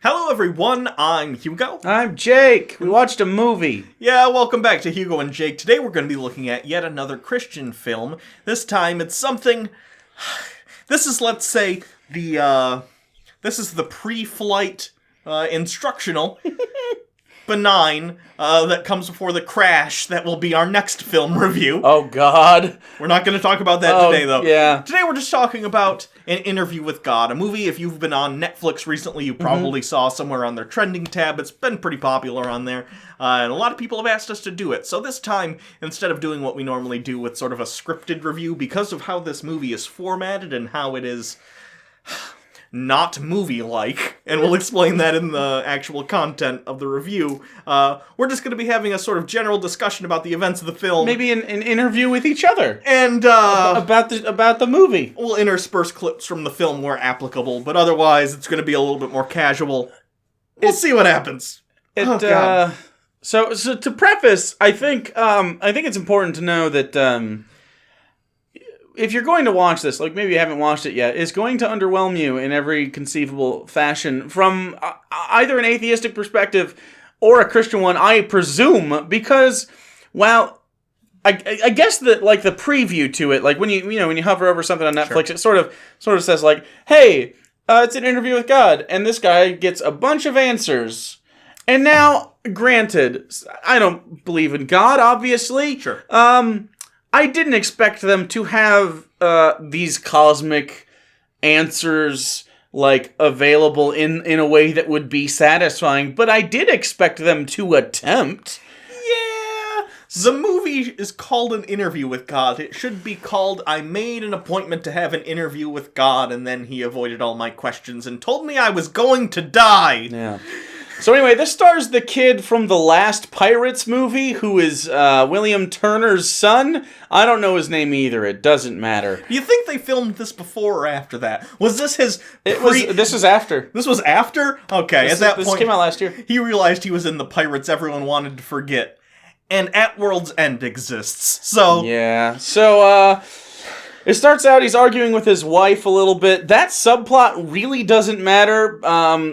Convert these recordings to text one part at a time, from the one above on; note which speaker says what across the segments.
Speaker 1: Hello everyone, I'm Hugo.
Speaker 2: I'm Jake. We watched a movie.
Speaker 1: Yeah, welcome back to Hugo and Jake. Today we're going to be looking at yet another Christian film. This time it's something... This is, let's say, the pre-flight instructional benign that comes before the crash that will be our next film review.
Speaker 2: Oh, God.
Speaker 1: We're not going to talk about that today, though.
Speaker 2: Yeah.
Speaker 1: Today we're just talking about An Interview with God, a movie, if you've been on Netflix recently, you probably saw somewhere on their trending tab. It's been pretty popular on there, and a lot of people have asked us to do it. So this time, instead of doing what we normally do with sort of a scripted review, because of how this movie is formatted and how it is not movie-like, and we'll explain that in the actual content of the review, we're just going to be having a sort of general discussion about the events of the film.
Speaker 2: Maybe an interview with each other.
Speaker 1: And,
Speaker 2: about the movie.
Speaker 1: We'll intersperse clips from the film where applicable, but otherwise it's going to be a little bit more casual. We'll see what happens.
Speaker 2: God. So to preface, I think it's important to know that, if you're going to watch this, like maybe you haven't watched it yet, it's going to underwhelm you in every conceivable fashion from either an atheistic perspective or a Christian one, I presume, because, well, I guess that like the preview to it, like when you hover over something on Netflix, It sort of says like, hey, it's an interview with God, and this guy gets a bunch of answers. And now, granted, I don't believe in God, obviously.
Speaker 1: Sure.
Speaker 2: I didn't expect them to have these cosmic answers like available in a way that would be satisfying, but I did expect them to attempt.
Speaker 1: Yeah. The movie is called An Interview with God. It should be called I Made an Appointment to Have an Interview with God, and then he avoided all my questions and told me I was going to die.
Speaker 2: Yeah. So anyway, this stars the kid from the last Pirates movie, who is William Turner's son. I don't know his name either. It doesn't matter.
Speaker 1: Do you think they filmed this before or after that? Was this his...
Speaker 2: This was after.
Speaker 1: This was after? Okay, at that point...
Speaker 2: This came out last year.
Speaker 1: He realized he was in the Pirates everyone wanted to forget. And At World's End exists, so...
Speaker 2: Yeah, so, it starts out, he's arguing with his wife a little bit. That subplot really doesn't matter.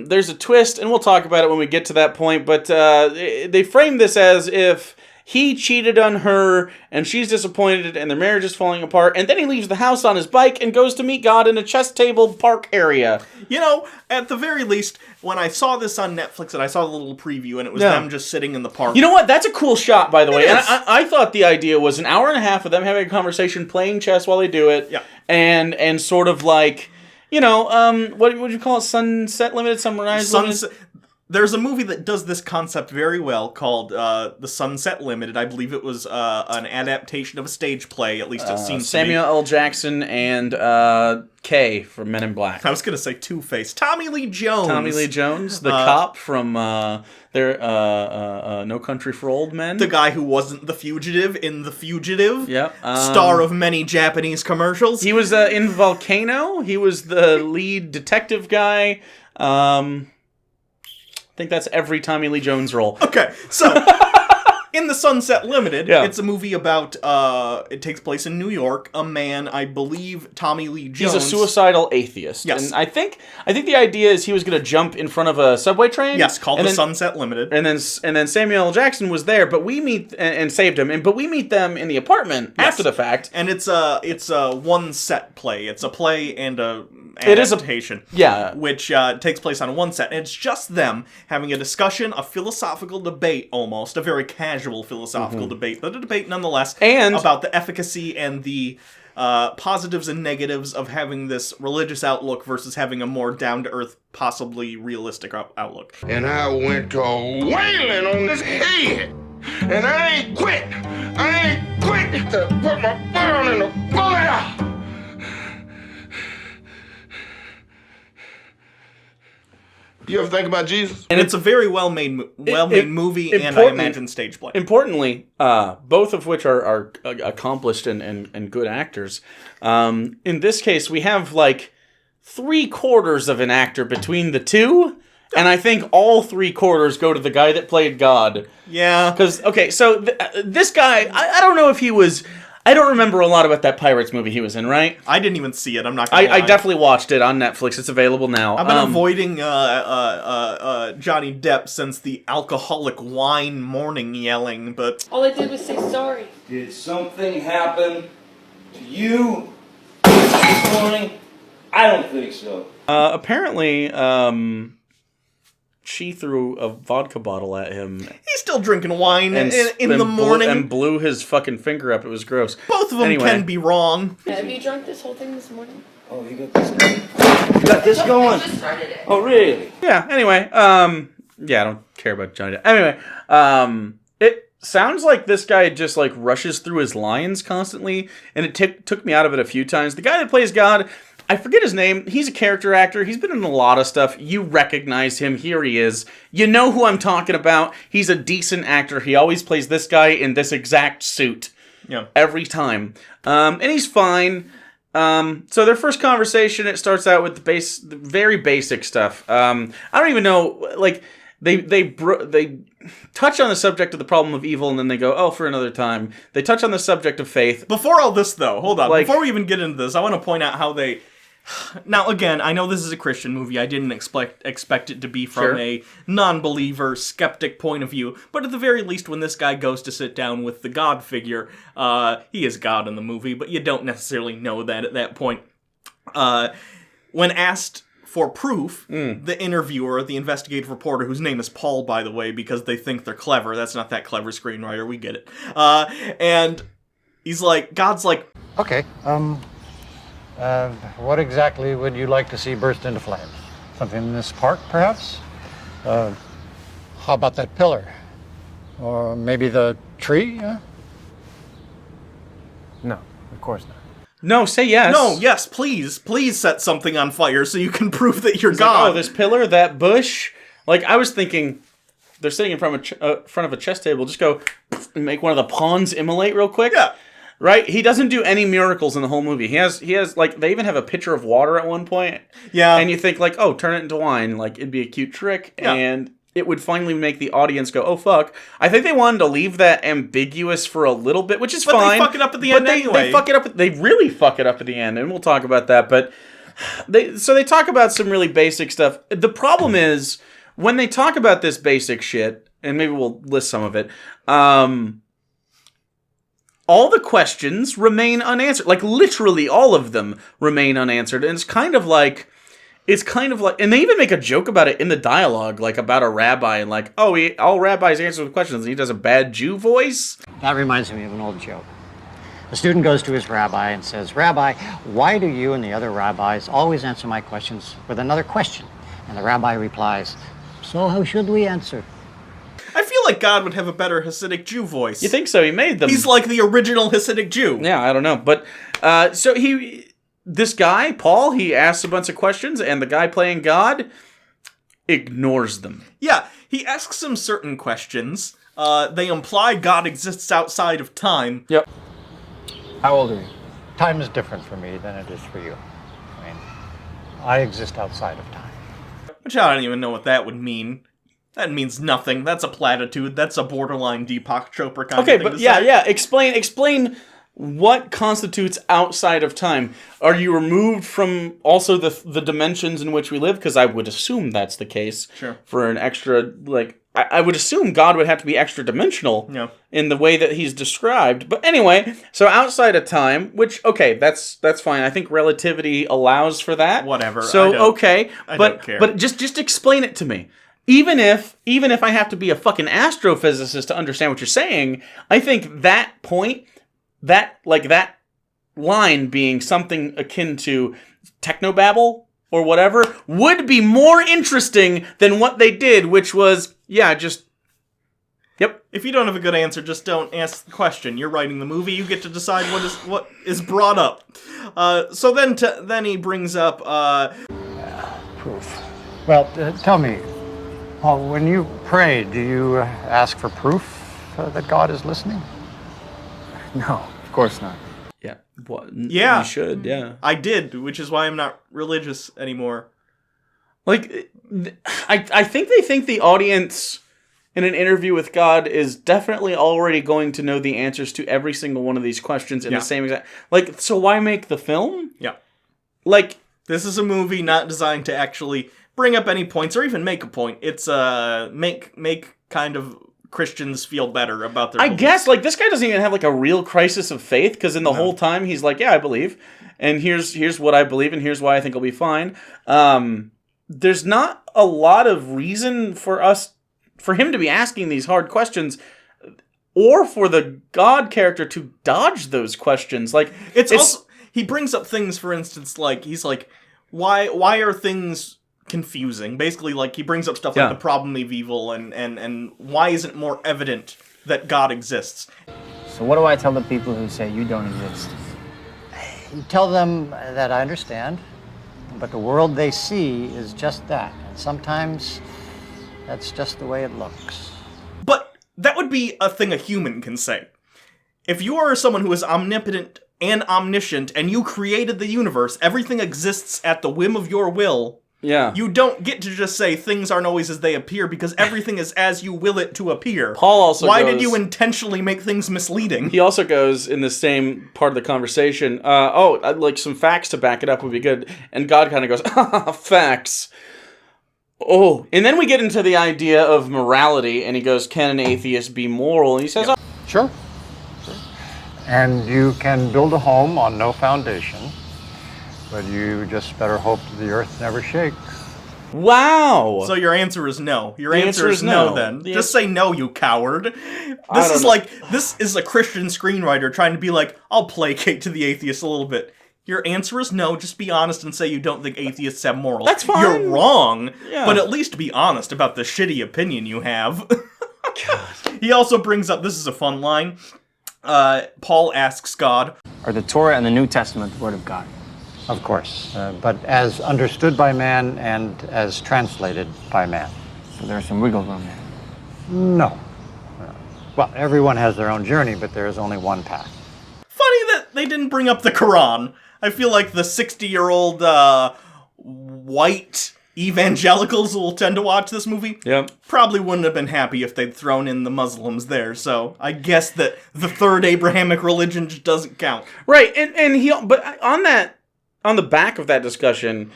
Speaker 2: There's a twist, and we'll talk about it when we get to that point, but they frame this as if he cheated on her, and she's disappointed, and their marriage is falling apart, and then he leaves the house on his bike and goes to meet God in a chess table park area.
Speaker 1: You know, at the very least, when I saw this on Netflix and I saw the little preview, and it was them just sitting in the park.
Speaker 2: You know what? That's a cool shot, by the way. And I thought the idea was an hour and a half of them having a conversation, playing chess while they do it, and sort of like, what would you call it? Sunset Limited? Sunrise Limited?
Speaker 1: There's a movie that does this concept very well called The Sunset Limited. I believe it was an adaptation of a stage play, at least it seems
Speaker 2: Samuel
Speaker 1: to be.
Speaker 2: L. Jackson and Kay from Men in Black.
Speaker 1: I was going to say Two-Face. Tommy Lee Jones.
Speaker 2: Tommy Lee Jones, the cop from their No Country for Old Men.
Speaker 1: The guy who wasn't the fugitive in The Fugitive.
Speaker 2: Yep.
Speaker 1: Star of many Japanese commercials.
Speaker 2: He was in Volcano. He was the lead detective guy. I think that's every Tommy Lee Jones role.
Speaker 1: Okay, so in The Sunset Limited, it's a movie about, it takes place in New York. A man, I believe, Tommy Lee Jones.
Speaker 2: He's a suicidal atheist.
Speaker 1: Yes.
Speaker 2: And I think the idea is he was going to jump in front of a subway train.
Speaker 1: Yes, called The Sunset Limited.
Speaker 2: And then Samuel L. Jackson was there, but we meet and saved him. But we meet them in the apartment after the fact.
Speaker 1: And it's a one set play. It's a play and a adaptation. Which takes place on one set. And it's just them having a discussion, a philosophical debate almost, a very casual philosophical debate, but a debate nonetheless,
Speaker 2: and
Speaker 1: about the efficacy and the positives and negatives of having this religious outlook versus having a more down-to-earth, possibly realistic outlook.
Speaker 3: And I went to wailing on this head, and I ain't quit. I ain't quit to put my foot on in the bullet out. You ever think about Jesus?
Speaker 1: And it's a very well-made movie and, I imagine, stage play.
Speaker 2: Importantly, both of which are accomplished and good actors. In this case, we have like 3/4 of an actor between the two. And I think all 3/4 go to the guy that played God.
Speaker 1: Yeah.
Speaker 2: Because, okay, so this guy, I don't know if he was... I don't remember a lot about that Pirates movie he was in, right?
Speaker 1: I didn't even see it. I'm not gonna lie.
Speaker 2: I definitely watched it on Netflix. It's available now.
Speaker 1: I've been avoiding Johnny Depp since the alcoholic wine morning yelling, but...
Speaker 4: All I did was say sorry.
Speaker 5: Did something happen to you this morning? I don't think so.
Speaker 2: Apparently, she threw a vodka bottle at him.
Speaker 1: He's still drinking wine in the
Speaker 2: blew,
Speaker 1: morning.
Speaker 2: And blew his fucking finger up. It was gross.
Speaker 1: Both of them can be wrong.
Speaker 4: Have you drunk this whole thing this morning?
Speaker 5: Oh, you got this going? You got this going?
Speaker 4: Just started it.
Speaker 5: Oh, really?
Speaker 2: Yeah, anyway. Yeah, I don't care about Johnny Depp. Anyway, it sounds like this guy just, like, rushes through his lines constantly, and it took me out of it a few times. The guy that plays God... I forget his name. He's a character actor. He's been in a lot of stuff. You recognize him. Here he is. You know who I'm talking about. He's a decent actor. He always plays this guy in this exact suit.
Speaker 1: Yeah.
Speaker 2: Every time. And he's fine. So their first conversation, it starts out with the very basic stuff. I don't even know, like, they touch on the subject of the problem of evil, and then they go, oh, for another time. They touch on the subject of faith.
Speaker 1: Before all this, though, hold on.
Speaker 2: Like,
Speaker 1: before we even get into this, I want to point out how they... Now, again, I know this is a Christian movie. I didn't expect it to be from a non-believer, skeptic point of view. But at the very least, when this guy goes to sit down with the God figure, he is God in the movie, but you don't necessarily know that at that point. When asked for proof, the interviewer, the investigative reporter, whose name is Paul, by the way, because they think they're clever. That's not that clever screenwriter. We get it. And he's like, God's like...
Speaker 6: Okay, what exactly would you like to see burst into flames? Something in this park, perhaps? How about that pillar? Or maybe the tree?
Speaker 7: No, of course not.
Speaker 2: No, say yes.
Speaker 1: No, yes, please. Please set something on fire so you can prove that you're
Speaker 2: He's
Speaker 1: God.
Speaker 2: like, oh, this pillar, that bush. Like, I was thinking, they're sitting in front of a chess table. Just go and make one of the pawns immolate real quick.
Speaker 1: Yeah.
Speaker 2: Right? He doesn't do any miracles in the whole movie. He has like, they even have a pitcher of water at one point.
Speaker 1: Yeah.
Speaker 2: And you think, like, oh, turn it into wine. Like, it'd be a cute trick.
Speaker 1: Yeah.
Speaker 2: And it would finally make the audience go, oh, fuck. I think they wanted to leave that ambiguous for a little bit, which is
Speaker 1: But
Speaker 2: fine.
Speaker 1: they fuck it up at the end anyway.
Speaker 2: They fuck it up. They really fuck it up at the end, and we'll talk about that. But they talk about some really basic stuff. The problem is, when they talk about this basic shit, and maybe we'll list some of it, all the questions remain unanswered. Like, literally all of them remain unanswered. And it's kind of like, and they even make a joke about it in the dialogue, like, about a rabbi, and like, oh, all rabbis answer the questions, and he does a bad Jew voice.
Speaker 6: That reminds me of an old joke. A student goes to his rabbi and says, Rabbi, why do you and the other rabbis always answer my questions with another question? And the rabbi replies, so how should we answer?
Speaker 1: I feel like God would have a better Hasidic Jew voice.
Speaker 2: You think so? He made them.
Speaker 1: He's like the original Hasidic Jew.
Speaker 2: Yeah, I don't know. But, so this guy, Paul, he asks a bunch of questions, and the guy playing God ignores them.
Speaker 1: Yeah, he asks him certain questions. They imply God exists outside of time.
Speaker 2: Yep.
Speaker 7: How old are you?
Speaker 6: Time is different for me than it is for you. I mean, I exist outside of time.
Speaker 1: Which I don't even know what that would mean. That means nothing. That's a platitude. That's a borderline Deepak Chopra kind of thing to say.
Speaker 2: Yeah. Explain what constitutes outside of time. Are you removed from also the dimensions in which we live? Because I would assume that's the case.
Speaker 1: Sure.
Speaker 2: For an extra, like, I would assume God would have to be extra dimensional in the way that he's described. But anyway, so outside of time, which, okay, that's fine. I think relativity allows for that.
Speaker 1: Whatever.
Speaker 2: So,
Speaker 1: I don't care.
Speaker 2: But just explain it to me. Even if I have to be a fucking astrophysicist to understand what you're saying, I think that point, that line being something akin to technobabble or whatever, would be more interesting than what they did, which was, yep.
Speaker 1: If you don't have a good answer, just don't ask the question. You're writing the movie. You get to decide what is brought up. So then he brings up
Speaker 6: Proof. Well, tell me, Paul, when you pray, do you ask for proof that God is listening?
Speaker 7: No, of course not.
Speaker 2: Yeah. What?
Speaker 1: Yeah.
Speaker 2: You should, yeah.
Speaker 1: I did, which is why I'm not religious anymore.
Speaker 2: Like, I think they think the audience in an interview with God is definitely already going to know the answers to every single one of these questions in the same exact... Like, so why make the film?
Speaker 1: Yeah.
Speaker 2: Like...
Speaker 1: This is a movie not designed to actually bring up any points or even make a point. It's make kind of Christians feel better about their beliefs.
Speaker 2: Guess, like, this guy doesn't even have, like, a real crisis of faith, because in the whole time he's like, yeah, I believe, and here's what I believe, and here's why I think I'll be fine. There's not a lot of reason for him to be asking these hard questions, or for the God character to dodge those questions. Like, it's also...
Speaker 1: He brings up things, for instance, like, he's like, why are things confusing? Basically, like, he brings up stuff like the problem of evil, and why isn't it more evident that God exists?
Speaker 7: So what do I tell the people who say you don't exist?
Speaker 6: You tell them that I understand, but the world they see is just that. And sometimes that's just the way it looks.
Speaker 1: But that would be a thing a human can say. If you are someone who is omnipotent and omniscient, and you created the universe, everything exists at the whim of your will, you don't get to just say things aren't always as they appear, because everything is as you will it to appear.
Speaker 2: Paul also
Speaker 1: Why did you intentionally make things misleading?
Speaker 2: He also goes, in the same part of the conversation, I'd like some facts to back it up would be good, and God kind of goes, facts. Oh, and then we get into the idea of morality, and he goes, can an atheist be moral? And he says,
Speaker 6: Sure. And you can build a home on no foundation, but you just better hope the earth never shakes.
Speaker 2: Wow!
Speaker 1: So your answer is no. Your answer is no, then. Just say no, you coward. This is a Christian screenwriter trying to be like, I'll placate to the atheists a little bit. Your answer is no, just be honest and say you don't think atheists have morals.
Speaker 2: That's fine.
Speaker 1: You're wrong, but at least be honest about the shitty opinion you have. God. He also brings up, this is a fun line, Paul asks God,
Speaker 7: Are the Torah and the New Testament the Word of God?
Speaker 6: Of course, but as understood by man and as translated by man.
Speaker 7: So there's some wiggle room there.
Speaker 6: No. Well, everyone has their own journey, but there is only one path.
Speaker 1: Funny that they didn't bring up the Quran. I feel like the 60-year-old white evangelicals who will tend to watch this movie probably wouldn't have been happy if they'd thrown in the Muslims there, so I guess that the third Abrahamic religion just doesn't count.
Speaker 2: Right, and he, but on the back of that discussion,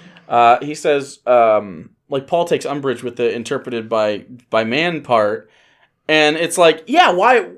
Speaker 2: he says, like, Paul takes umbrage with the interpreted by man part, and it's like, yeah, why?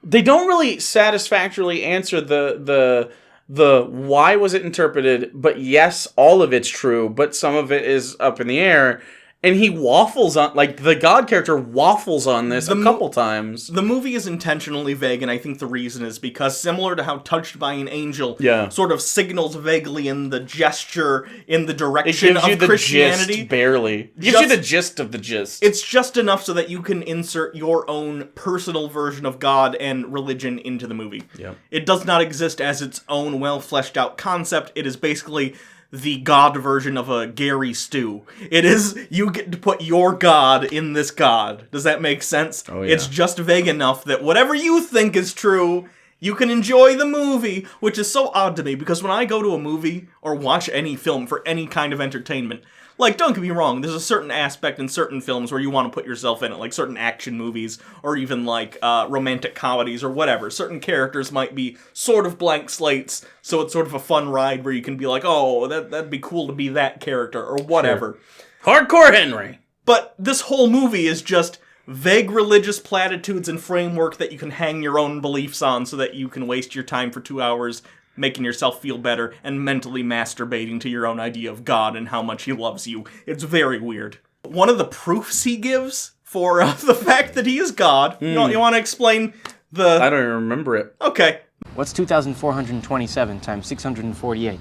Speaker 2: They don't really satisfactorily answer the why was it interpreted, but yes, all of it's true, but some of it is up in the air. And he waffles on, like, the God character waffles on this a couple times.
Speaker 1: The movie is intentionally vague, and I think the reason is because, similar to how Touched by an Angel sort of signals vaguely in the gesture, in the direction of Christianity.
Speaker 2: Gist, barely. It gives you the gist of the gist.
Speaker 1: It's just enough so that you can insert your own personal version of God and religion into the movie.
Speaker 2: Yeah.
Speaker 1: It does not exist as its own well-fleshed-out concept. It is basically the God version of a Gary stew. It is, you get to put your God in this God. Does that make sense?
Speaker 2: Oh, yeah.
Speaker 1: It's just vague enough that whatever you think is true, you can enjoy the movie, which is so odd to me, because when I go to a movie or watch any film for any kind of entertainment, like, don't get me wrong, there's a certain aspect in certain films where you want to put yourself in it, like certain action movies, or even like romantic comedies or whatever. Certain characters might be sort of blank slates, so it's sort of a fun ride where you can be like, oh, that'd be cool to be that character, or whatever.
Speaker 2: Sure. Hardcore Henry!
Speaker 1: But this whole movie is just vague religious platitudes and framework that you can hang your own beliefs on so that you can waste your time for 2 hours making yourself feel better and mentally masturbating to your own idea of God and how much he loves you. It's very weird. One of the proofs he gives for the fact that he is God, you want to explain the...
Speaker 2: I don't even remember it.
Speaker 1: Okay.
Speaker 7: What's 2,427 times 648?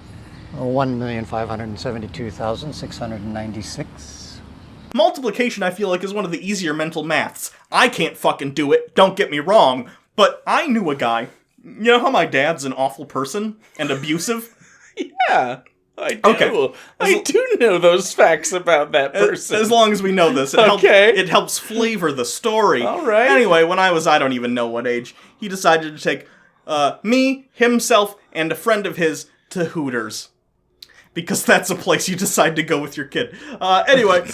Speaker 6: 1,572,696.
Speaker 1: Multiplication, I feel like, is one of the easier mental maths. I can't fucking do it, don't get me wrong, but I knew a guy. You know how my dad's an awful person and abusive?
Speaker 2: Yeah, I do.
Speaker 1: Okay.
Speaker 2: I do know those facts about that person.
Speaker 1: As long as we know this. It helps flavor the story.
Speaker 2: All right.
Speaker 1: Anyway, when I was, I don't even know what age, he decided to take me, himself, and a friend of his to Hooters. Because that's a place you decide to go with your kid. Anyway,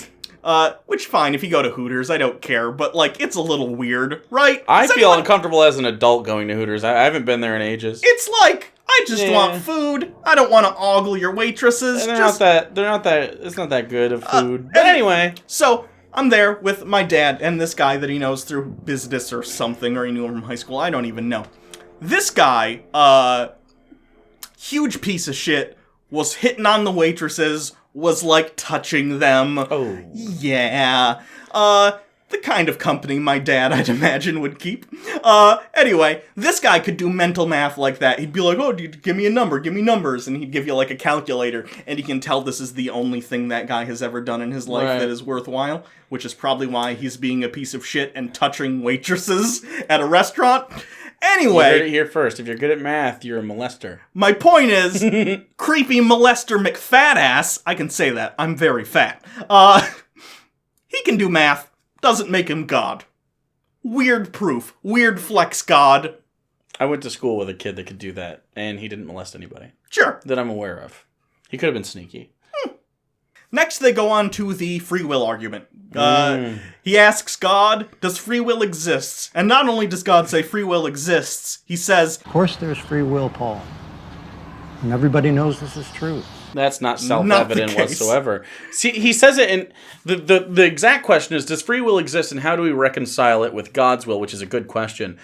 Speaker 1: Which, fine, if you go to Hooters, I don't care, but, like, it's a little weird, right?
Speaker 2: I
Speaker 1: Does
Speaker 2: feel
Speaker 1: anyone-
Speaker 2: uncomfortable as an adult going to Hooters. I haven't been there in ages.
Speaker 1: It's like, I just
Speaker 2: Yeah.
Speaker 1: want food. I don't want to ogle your waitresses.
Speaker 2: And it's not that good of food. But
Speaker 1: and-
Speaker 2: anyway.
Speaker 1: So, I'm there with my dad and this guy that he knows through business or something, or he knew him from high school, I don't even know. This guy, huge piece of shit, was hitting on the waitresses, was, like, touching them.
Speaker 2: Oh.
Speaker 1: Yeah. The kind of company my dad, I'd imagine, would keep. Anyway, this guy could do mental math like that. He'd be like, oh, give me a number, give me numbers, and he'd give you, like, a calculator, and you can tell this is the only thing that guy has ever done in his life
Speaker 2: Right.
Speaker 1: that is worthwhile, which is probably why he's being a piece of shit and touching waitresses at a restaurant.
Speaker 2: You heard it
Speaker 1: Anyway,
Speaker 2: here first. If you're good at math, you're a molester.
Speaker 1: my point is, creepy molester McFatass, I can say that, I'm very fat, he can do math, doesn't make him God. Weird proof, weird flex God.
Speaker 2: I went to school with a kid that could do that, and he didn't molest anybody
Speaker 1: Sure.
Speaker 2: that I'm aware of. He could have been sneaky.
Speaker 1: Next, they go on to the free will argument. He asks God, does free will exist? And not only does God say free will exists, he says,
Speaker 6: Of course there's free will, Paul. And everybody knows this is true.
Speaker 2: That's not self-evident
Speaker 1: Not the case.
Speaker 2: whatsoever. See, he says it in... The exact question is, does free will exist, and how do we reconcile it with God's will, which is a good question.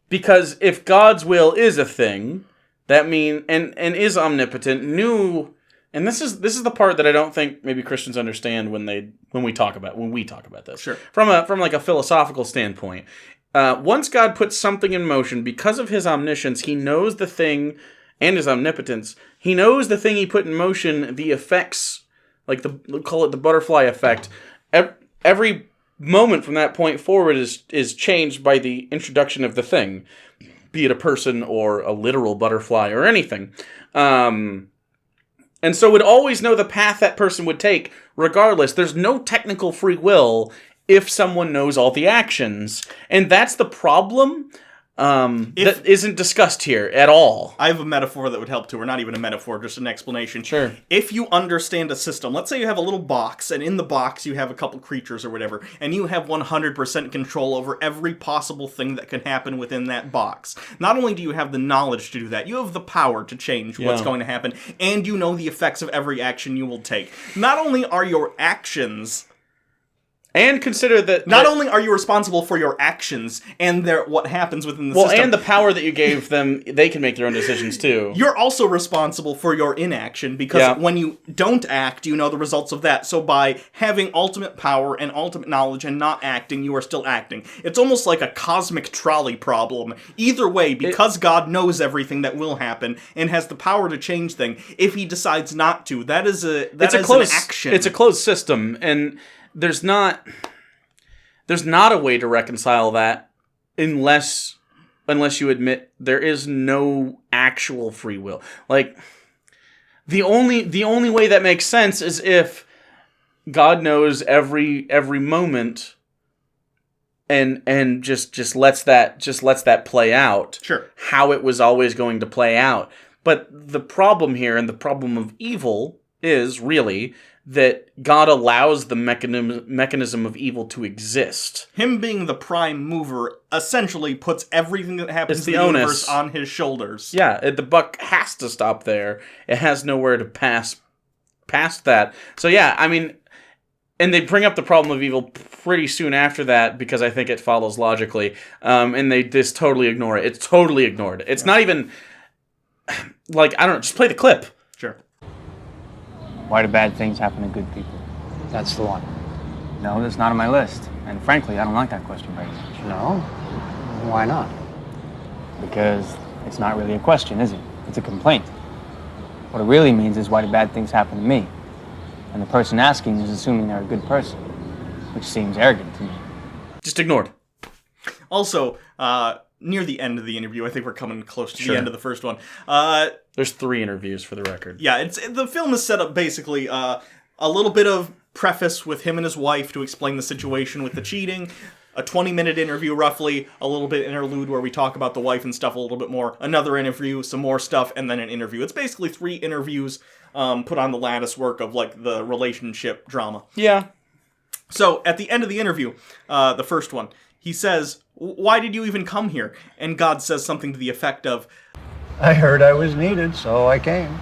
Speaker 2: Because if God's will is a thing, that means... And is omnipotent, knew... And this is the part that I don't think maybe Christians understand when we talk about this.
Speaker 1: Sure.
Speaker 2: From like a philosophical standpoint. Once God puts something in motion, because of his omniscience, he knows the thing, and his omnipotence, he knows the thing he put in motion, the effects, like call it the butterfly effect. Every moment from that point forward is changed by the introduction of the thing, be it a person or a literal butterfly or anything. And so would always know the path that person would take, regardless. There's no technical free will if someone knows all the actions. And that's the problem that isn't discussed here at all.
Speaker 1: I have a metaphor that would help too, or not even a metaphor, just an explanation.
Speaker 2: Sure.
Speaker 1: If you understand a system, let's say you have a little box, and in the box you have a couple creatures or whatever, and you have 100% control over every possible thing that can happen within that box. Not only do you have the knowledge to do that, you have the power to change what's going to happen, and you know the effects of every action you will take. Not only are your actions...
Speaker 2: And consider that...
Speaker 1: Not only are you responsible for your actions and what happens within the system...
Speaker 2: and the power that you gave them, they can make their own decisions too.
Speaker 1: You're also responsible for your inaction, because when you don't act, you know the results of that. So by having ultimate power and ultimate knowledge and not acting, you are still acting. It's almost like a cosmic trolley problem. Either way, because God knows everything that will happen and has the power to change things, if he decides not to, that is an action.
Speaker 2: It's a closed system, and there's not a way to reconcile that unless you admit there is no actual free will. Like the only way that makes sense is if God knows every moment and just lets that play out.
Speaker 1: Sure.
Speaker 2: How it was always going to play out. But the problem here, and the problem of evil, is really that God allows the mechanism of evil to exist.
Speaker 1: Him being the prime mover essentially puts everything that happens in the
Speaker 2: onus
Speaker 1: universe on his shoulders.
Speaker 2: Yeah, the buck has to stop there. It has nowhere to pass past that. So yeah, I mean, and they bring up the problem of evil pretty soon after that, because I think it follows logically, and they just totally ignore it. It's totally ignored. It's not even, like, I don't know, just play the clip.
Speaker 1: Sure.
Speaker 7: Why do bad things happen to good people?
Speaker 6: That's the one.
Speaker 7: No, that's not on my list. And frankly, I don't like that question very much.
Speaker 6: No? Why not?
Speaker 7: Because it's not really a question, is it? It's a complaint. What it really means is, why do bad things happen to me? And the person asking is assuming they're a good person, which seems arrogant to me.
Speaker 2: Just ignored.
Speaker 1: Also, near the end of the interview, I think we're coming close to the end of the first one.
Speaker 2: There's 3 interviews for the record.
Speaker 1: Yeah, the film is set up basically a little bit of preface with him and his wife to explain the situation with the cheating, a 20-minute interview roughly, a little bit interlude where we talk about the wife and stuff a little bit more, another interview, some more stuff, and then an interview. It's basically 3 interviews put on the lattice work of like the relationship drama.
Speaker 2: Yeah.
Speaker 1: So at the end of the interview, the first one, he says, "Why did you even come here?" And God says something to the effect of,
Speaker 6: I heard I was needed, so I came.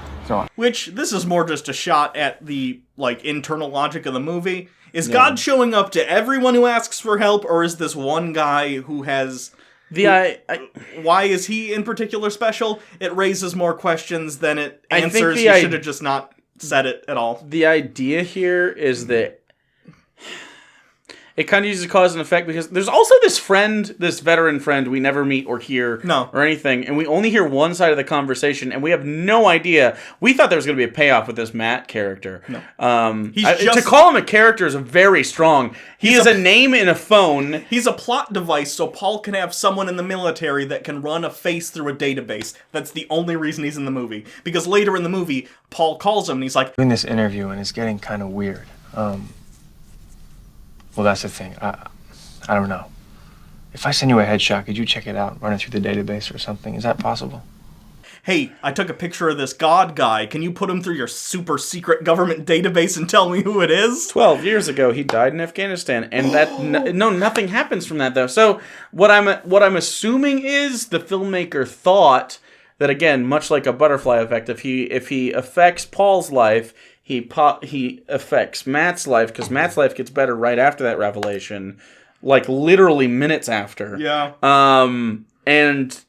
Speaker 1: which this is more just a shot at the like internal logic of the movie. Is God showing up to everyone who asks for help, or is this one guy who has... why is he in particular special? It raises more questions than it answers. He should have just not said it at all.
Speaker 2: The idea here is that it kind of uses cause and effect, because there's also this veteran friend we never meet or hear or anything, and we only hear one side of the conversation, and we have no idea. We thought there was going to be a payoff with this Matt character. No. To call him a character is very strong. He is a name in a phone.
Speaker 1: He's a plot device so Paul can have someone in the military that can run a face through a database. That's the only reason he's in the movie. Because later in the movie, Paul calls him and he's like,
Speaker 8: doing this interview and it's getting kind of weird. Well, that's the thing. I don't know. If I send you a headshot, could you check it out, run it through the database or something? Is that possible?
Speaker 1: Hey, I took a picture of this God guy. Can you put him through your super secret government database and tell me who it is?
Speaker 2: 12 years ago, he died in Afghanistan, and nothing happens from that though. So what I'm assuming is the filmmaker thought that, again, much like a butterfly effect, if he affects Paul's life, he affects Matt's life, because Matt's life gets better right after that revelation, like literally minutes after.
Speaker 1: Yeah.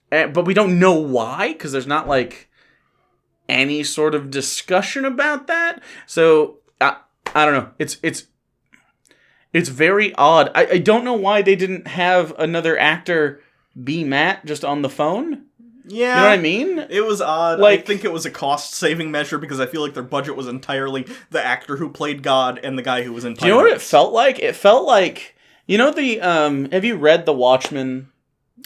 Speaker 2: But we don't know why, because there's not like any sort of discussion about that. So I don't know. It's very odd. I don't know why they didn't have another actor be Matt just on the phone.
Speaker 1: Yeah.
Speaker 2: You know what I mean?
Speaker 1: It was odd.
Speaker 2: Like,
Speaker 1: I think it was a cost-saving measure because I feel like their budget was entirely the actor who played God and the guy who was in Pirates.
Speaker 2: Do you know what it felt like? It felt like, you know the, have you read The Watchmen?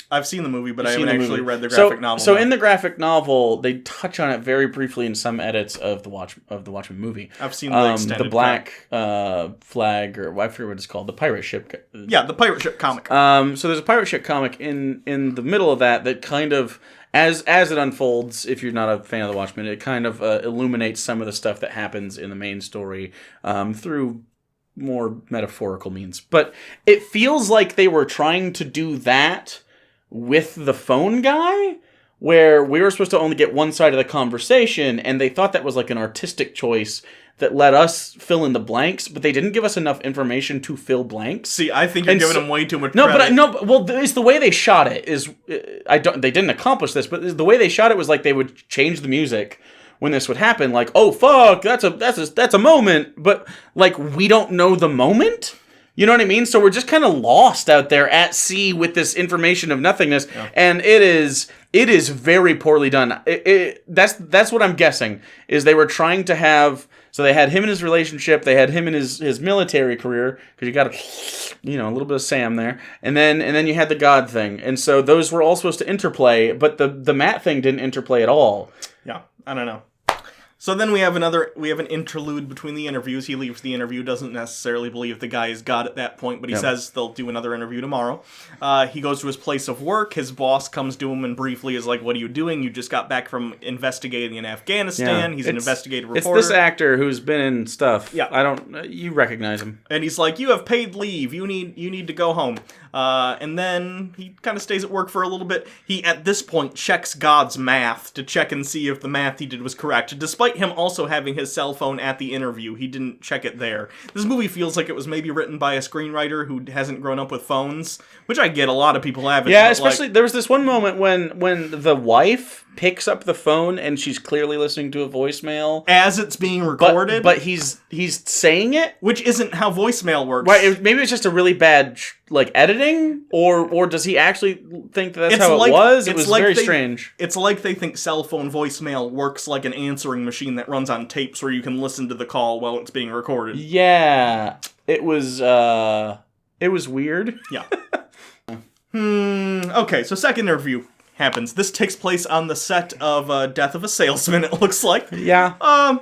Speaker 1: I've seen the movie, but I haven't actually read the graphic novel.
Speaker 2: So in the graphic novel, they touch on it very briefly in some edits of the Watchmen movie.
Speaker 1: I've seen the extended
Speaker 2: the black flag, or I forget what it's called, the pirate ship.
Speaker 1: Yeah, the pirate ship comic.
Speaker 2: So there's a pirate ship comic in the middle of that kind of, as it unfolds, if you're not a fan of the Watchmen, it kind of illuminates some of the stuff that happens in the main story through more metaphorical means. But it feels like they were trying to do that with the phone guy, where we were supposed to only get one side of the conversation, and they thought that was like an artistic choice that let us fill in the blanks, but they didn't give us enough information to fill blanks.
Speaker 1: See, I think you're giving them way too much credit.
Speaker 2: It's the way they shot it. They didn't accomplish this, but the way they shot it was like they would change the music when this would happen, like, oh fuck, that's a moment, but like we don't know the moment. You know what I mean? So we're just kind of lost out there at sea with this information of nothingness, and it is very poorly done. That's what I'm guessing, is they were trying to have. So they had him in his relationship, they had him in his military career, because you got a little bit of Sam there, and then you had the God thing, and so those were all supposed to interplay, but the Matt thing didn't interplay at all.
Speaker 1: Yeah, I don't know. So then we have an interlude between the interviews. He leaves the interview, doesn't necessarily believe the guy is God at that point, but he says they'll do another interview tomorrow. He goes to his place of work. His boss comes to him and briefly is like, "What are you doing? You just got back from investigating in Afghanistan." Yeah. He's an investigative reporter.
Speaker 2: It's this actor who's been in stuff.
Speaker 1: Yeah.
Speaker 2: You recognize him.
Speaker 1: And he's like, "You have paid leave. You need to go home." And then he kind of stays at work for a little bit. He, at this point, checks God's math to check and see if the math he did was correct. Despite him also having his cell phone at the interview, he didn't check it there. This movie feels like it was maybe written by a screenwriter who hasn't grown up with phones, which I get, a lot of people haven't.
Speaker 2: Yeah, especially, there was this one moment when the wife picks up the phone and she's clearly listening to a voicemail
Speaker 1: as it's being recorded,
Speaker 2: but he's saying it,
Speaker 1: which isn't how voicemail works.
Speaker 2: Right? Maybe it's just a really bad editing, or does he actually think that's how it was? It was very strange.
Speaker 1: It's like they think cell phone voicemail works like an answering machine that runs on tapes where you can listen to the call while it's being recorded.
Speaker 2: Yeah, it was weird.
Speaker 1: Yeah. Okay, so second interview happens. This takes place on the set of Death of a Salesman, it looks like.
Speaker 2: Yeah.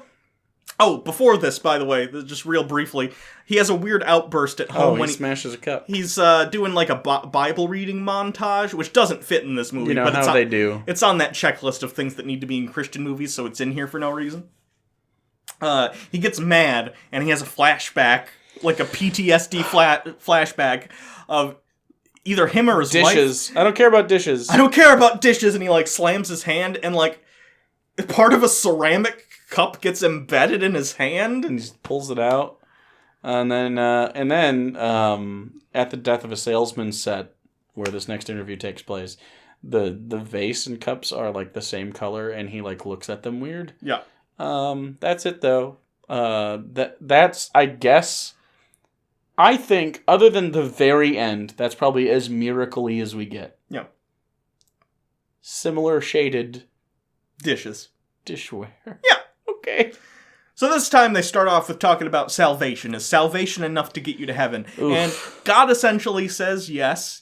Speaker 1: Before this, by the way, just real briefly, he has a weird outburst at home when he
Speaker 2: smashes a cup.
Speaker 1: He's doing like a Bible reading montage, which doesn't fit in this movie.
Speaker 2: You know
Speaker 1: but
Speaker 2: how they do.
Speaker 1: It's on that checklist of things that need to be in Christian movies, so it's in here for no reason. he gets mad, and he has a flashback, like a PTSD flashback of either him or his
Speaker 2: Dishes.
Speaker 1: wife.
Speaker 2: I don't care about dishes.
Speaker 1: I don't care about dishes, and he, like, slams his hand, and, like, part of a ceramic cup gets embedded in his hand.
Speaker 2: And he just pulls it out. And then at the Death of a Salesman set, where this next interview takes place, the vase and cups are, like, the same color, and he, like, looks at them weird.
Speaker 1: Yeah.
Speaker 2: That's it, though. That's, I guess, I think, other than the very end, that's probably as miracle-y as we get.
Speaker 1: Yeah.
Speaker 2: Similar shaded
Speaker 1: Dishes.
Speaker 2: dishware.
Speaker 1: Yeah.
Speaker 2: Okay.
Speaker 1: So this time they start off with talking about salvation. Is salvation enough to get you to heaven?
Speaker 2: Oof.
Speaker 1: And God essentially says, yes,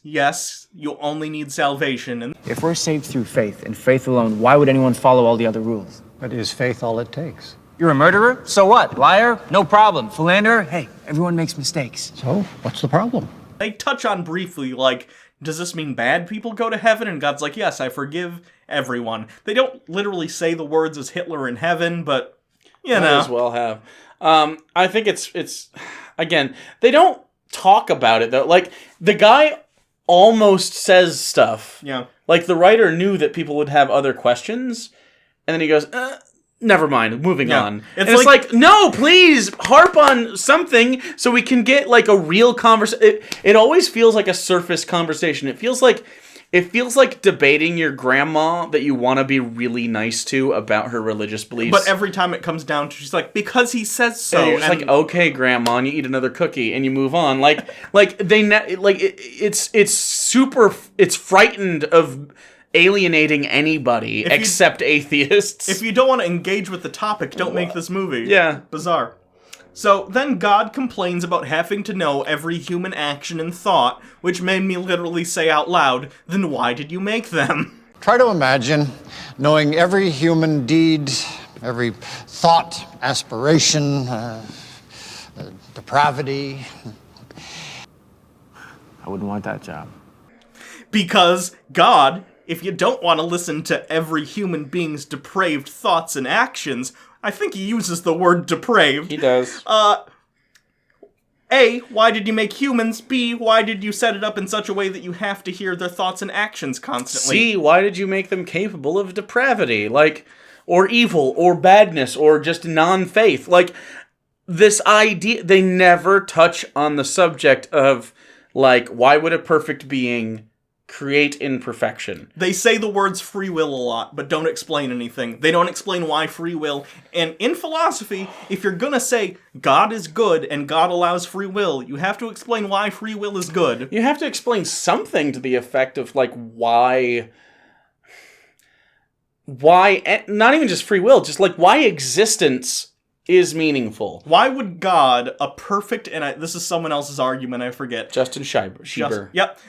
Speaker 1: you only need salvation. And
Speaker 7: If we're saved through faith, and faith alone, why would anyone follow all the other rules?
Speaker 6: But is faith all it takes?
Speaker 7: You're a murderer? So what? Liar? No problem. Philanderer? Hey, everyone makes mistakes.
Speaker 6: So, what's the problem?
Speaker 1: they touch on briefly, like, does this mean bad people go to heaven? And God's like, yes, I forgive everyone. They don't literally say the words as Hitler in heaven, but, you know.
Speaker 2: Might as well have. I think it's again, they don't talk about it, though. Like, the guy almost says stuff.
Speaker 1: Yeah.
Speaker 2: Like, the writer knew that people would have other questions, and then he goes, never mind, moving on. It's like, no, please, harp on something so we can get, like, a real conversation. It always feels like a surface conversation. It feels like debating your grandma that you want to be really nice to about her religious beliefs.
Speaker 1: But every time it comes down to, she's like, because he says so.
Speaker 2: And you're just like, okay, grandma, and you eat another cookie, and you move on. It's frightened of alienating anybody except atheists.
Speaker 1: If you don't want to engage with the topic, don't make this movie.
Speaker 2: Yeah.
Speaker 1: Bizarre. So then God complains about having to know every human action and thought, which made me literally say out loud, then why did you make them?
Speaker 6: Try to imagine knowing every human deed, every thought, aspiration, depravity.
Speaker 7: I wouldn't want that job.
Speaker 1: Because God, if you don't want to listen to every human being's depraved thoughts and actions, I think he uses the word depraved.
Speaker 2: He does.
Speaker 1: A, why did you make humans? B, why did you set it up in such a way that you have to hear their thoughts and actions constantly?
Speaker 2: C, why did you make them capable of depravity? Like, or evil, or badness, or just non-faith? Like, this idea, they never touch on the subject of, like, why would a perfect being create imperfection?
Speaker 1: They say the words free will a lot, but don't explain anything. They don't explain why free will. And in philosophy, if you're gonna say God is good and God allows free will, you have to explain why free will is good.
Speaker 2: You have to explain something to the effect of, like, why, not even just free will, just, like, why existence is meaningful.
Speaker 1: Why would God, a perfect, and this is someone else's argument, I forget.
Speaker 2: Justin Cheape.
Speaker 1: Yep.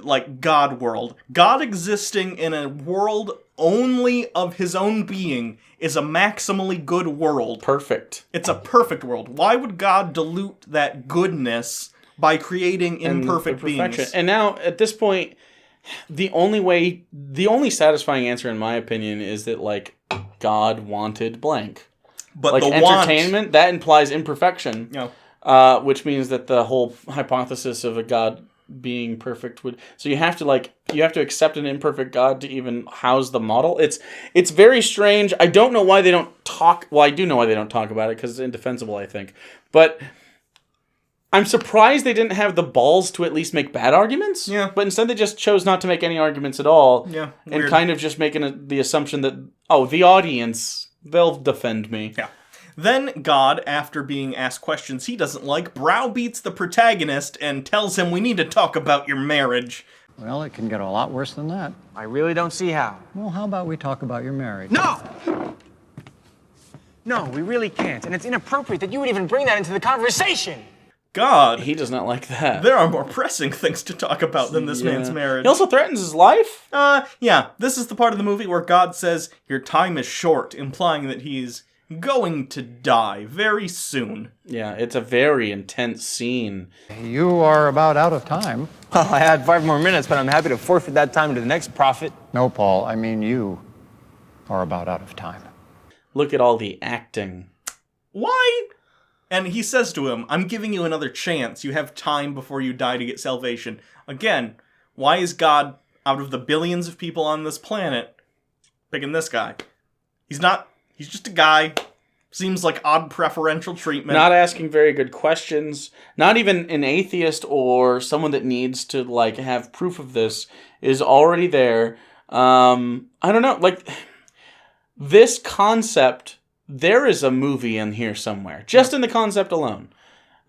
Speaker 1: Like God world. God existing in a world only of his own being is a maximally good world.
Speaker 2: Perfect.
Speaker 1: It's a perfect world. Why would God dilute that goodness by creating imperfect beings?
Speaker 2: And now, at this point, the only satisfying answer, in my opinion, is that, like, God wanted blank.
Speaker 1: But
Speaker 2: like,
Speaker 1: the
Speaker 2: entertainment, that implies imperfection.
Speaker 1: Yeah.
Speaker 2: Which means that the whole hypothesis of a God being perfect would... So you have to accept an imperfect God to even house the model. It's very strange. I don't know why they don't talk... Well, I do know why they don't talk about it, because it's indefensible, I think. But I'm surprised they didn't have the balls to at least make bad arguments.
Speaker 1: Yeah.
Speaker 2: But instead they just chose not to make any arguments at all.
Speaker 1: Yeah.
Speaker 2: And
Speaker 1: Weird.
Speaker 2: kind of just making the assumption that, the audience... They'll defend me.
Speaker 1: Yeah. Then God, after being asked questions he doesn't like, browbeats the protagonist and tells him we need to talk about your marriage.
Speaker 6: Well, it can get a lot worse than that.
Speaker 7: I really don't see how.
Speaker 6: Well, how about we talk about your marriage?
Speaker 7: No! No, we really can't. And it's inappropriate that you would even bring that into the conversation.
Speaker 1: God.
Speaker 2: He does not like that.
Speaker 1: There are more pressing things to talk about than this man's marriage.
Speaker 2: He also threatens his life?
Speaker 1: Yeah. This is the part of the movie where God says, your time is short, implying that he's going to die very soon.
Speaker 2: Yeah, it's a very intense scene.
Speaker 6: You are about out of time.
Speaker 7: Well, I had 5 more minutes, but I'm happy to forfeit that time to the next prophet.
Speaker 6: No, Paul, I mean you are about out of time.
Speaker 2: look at all the acting.
Speaker 1: Why? And he says to him, I'm giving you another chance. You have time before you die to get salvation. Again, why is God, out of the billions of people on this planet, picking this guy? He's just a guy. Seems like odd preferential treatment.
Speaker 2: Not asking very good questions. Not even an atheist or someone that needs to, like, have proof of this is already there. I don't know. Like, this concept, there is a movie in here somewhere. Just in the concept alone.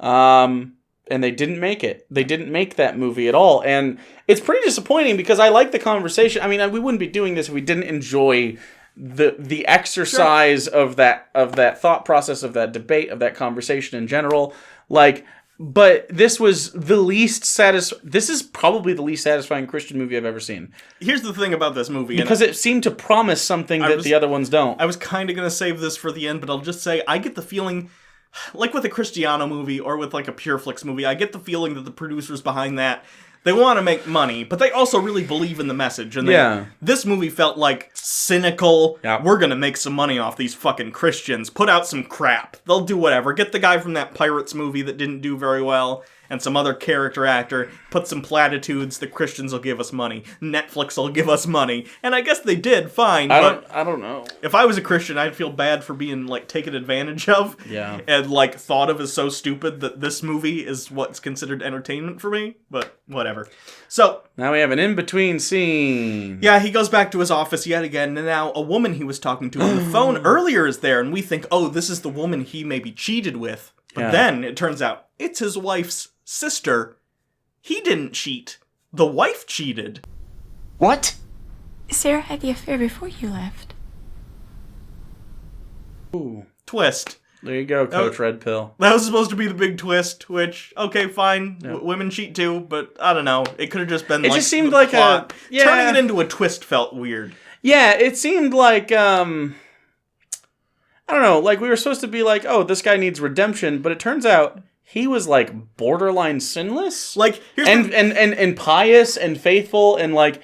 Speaker 2: And they didn't make it. They didn't make that movie at all. And it's pretty disappointing because I like the conversation. I mean, we wouldn't be doing this if we didn't enjoy the exercise of that thought process, of that debate, of that conversation in general. Like, but this was the least this is probably the least satisfying Christian movie I've ever seen.
Speaker 1: Here's the thing about this movie.
Speaker 2: Because it seemed to promise something that the other ones don't.
Speaker 1: I was kind of going to save this for the end, but I'll just say I get the feeling, like with a Cristiano movie or with like a PureFlix movie, I get the feeling that the producers behind that, they want to make money, but they also really believe in the message. And this movie felt like cynical.
Speaker 2: Yeah.
Speaker 1: We're going to make some money off these fucking Christians. Put out some crap. They'll do whatever. Get the guy from that Pirates movie that didn't do very well and some other character actor. Put some platitudes. The Christians will give us money. Netflix will give us money. And I guess they did fine.
Speaker 2: I don't know.
Speaker 1: If I was a Christian, I'd feel bad for being, like, taken advantage of.
Speaker 2: Yeah.
Speaker 1: And, like, thought of as so stupid that this movie is what's considered entertainment for me. But whatever. So
Speaker 2: now we have an in-between scene.
Speaker 1: Yeah, he goes back to his office yet again, and now a woman he was talking to on the phone earlier is there, and we think, oh, this is the woman he maybe cheated with. But then it turns out it's his wife's sister. He didn't cheat. The wife cheated.
Speaker 9: What?
Speaker 10: Sarah had the affair before you left.
Speaker 2: Ooh.
Speaker 1: Twist.
Speaker 2: There you go, Coach Red Pill.
Speaker 1: That was supposed to be the big twist, which, okay, fine, women cheat too, but I don't know. It could have just been
Speaker 2: it just seemed like
Speaker 1: plot. Turning it into a twist felt weird.
Speaker 2: Yeah, it seemed like, I don't know, like we were supposed to be like, oh, this guy needs redemption, but it turns out he was like borderline sinless.
Speaker 1: Like,
Speaker 2: and pious and faithful and like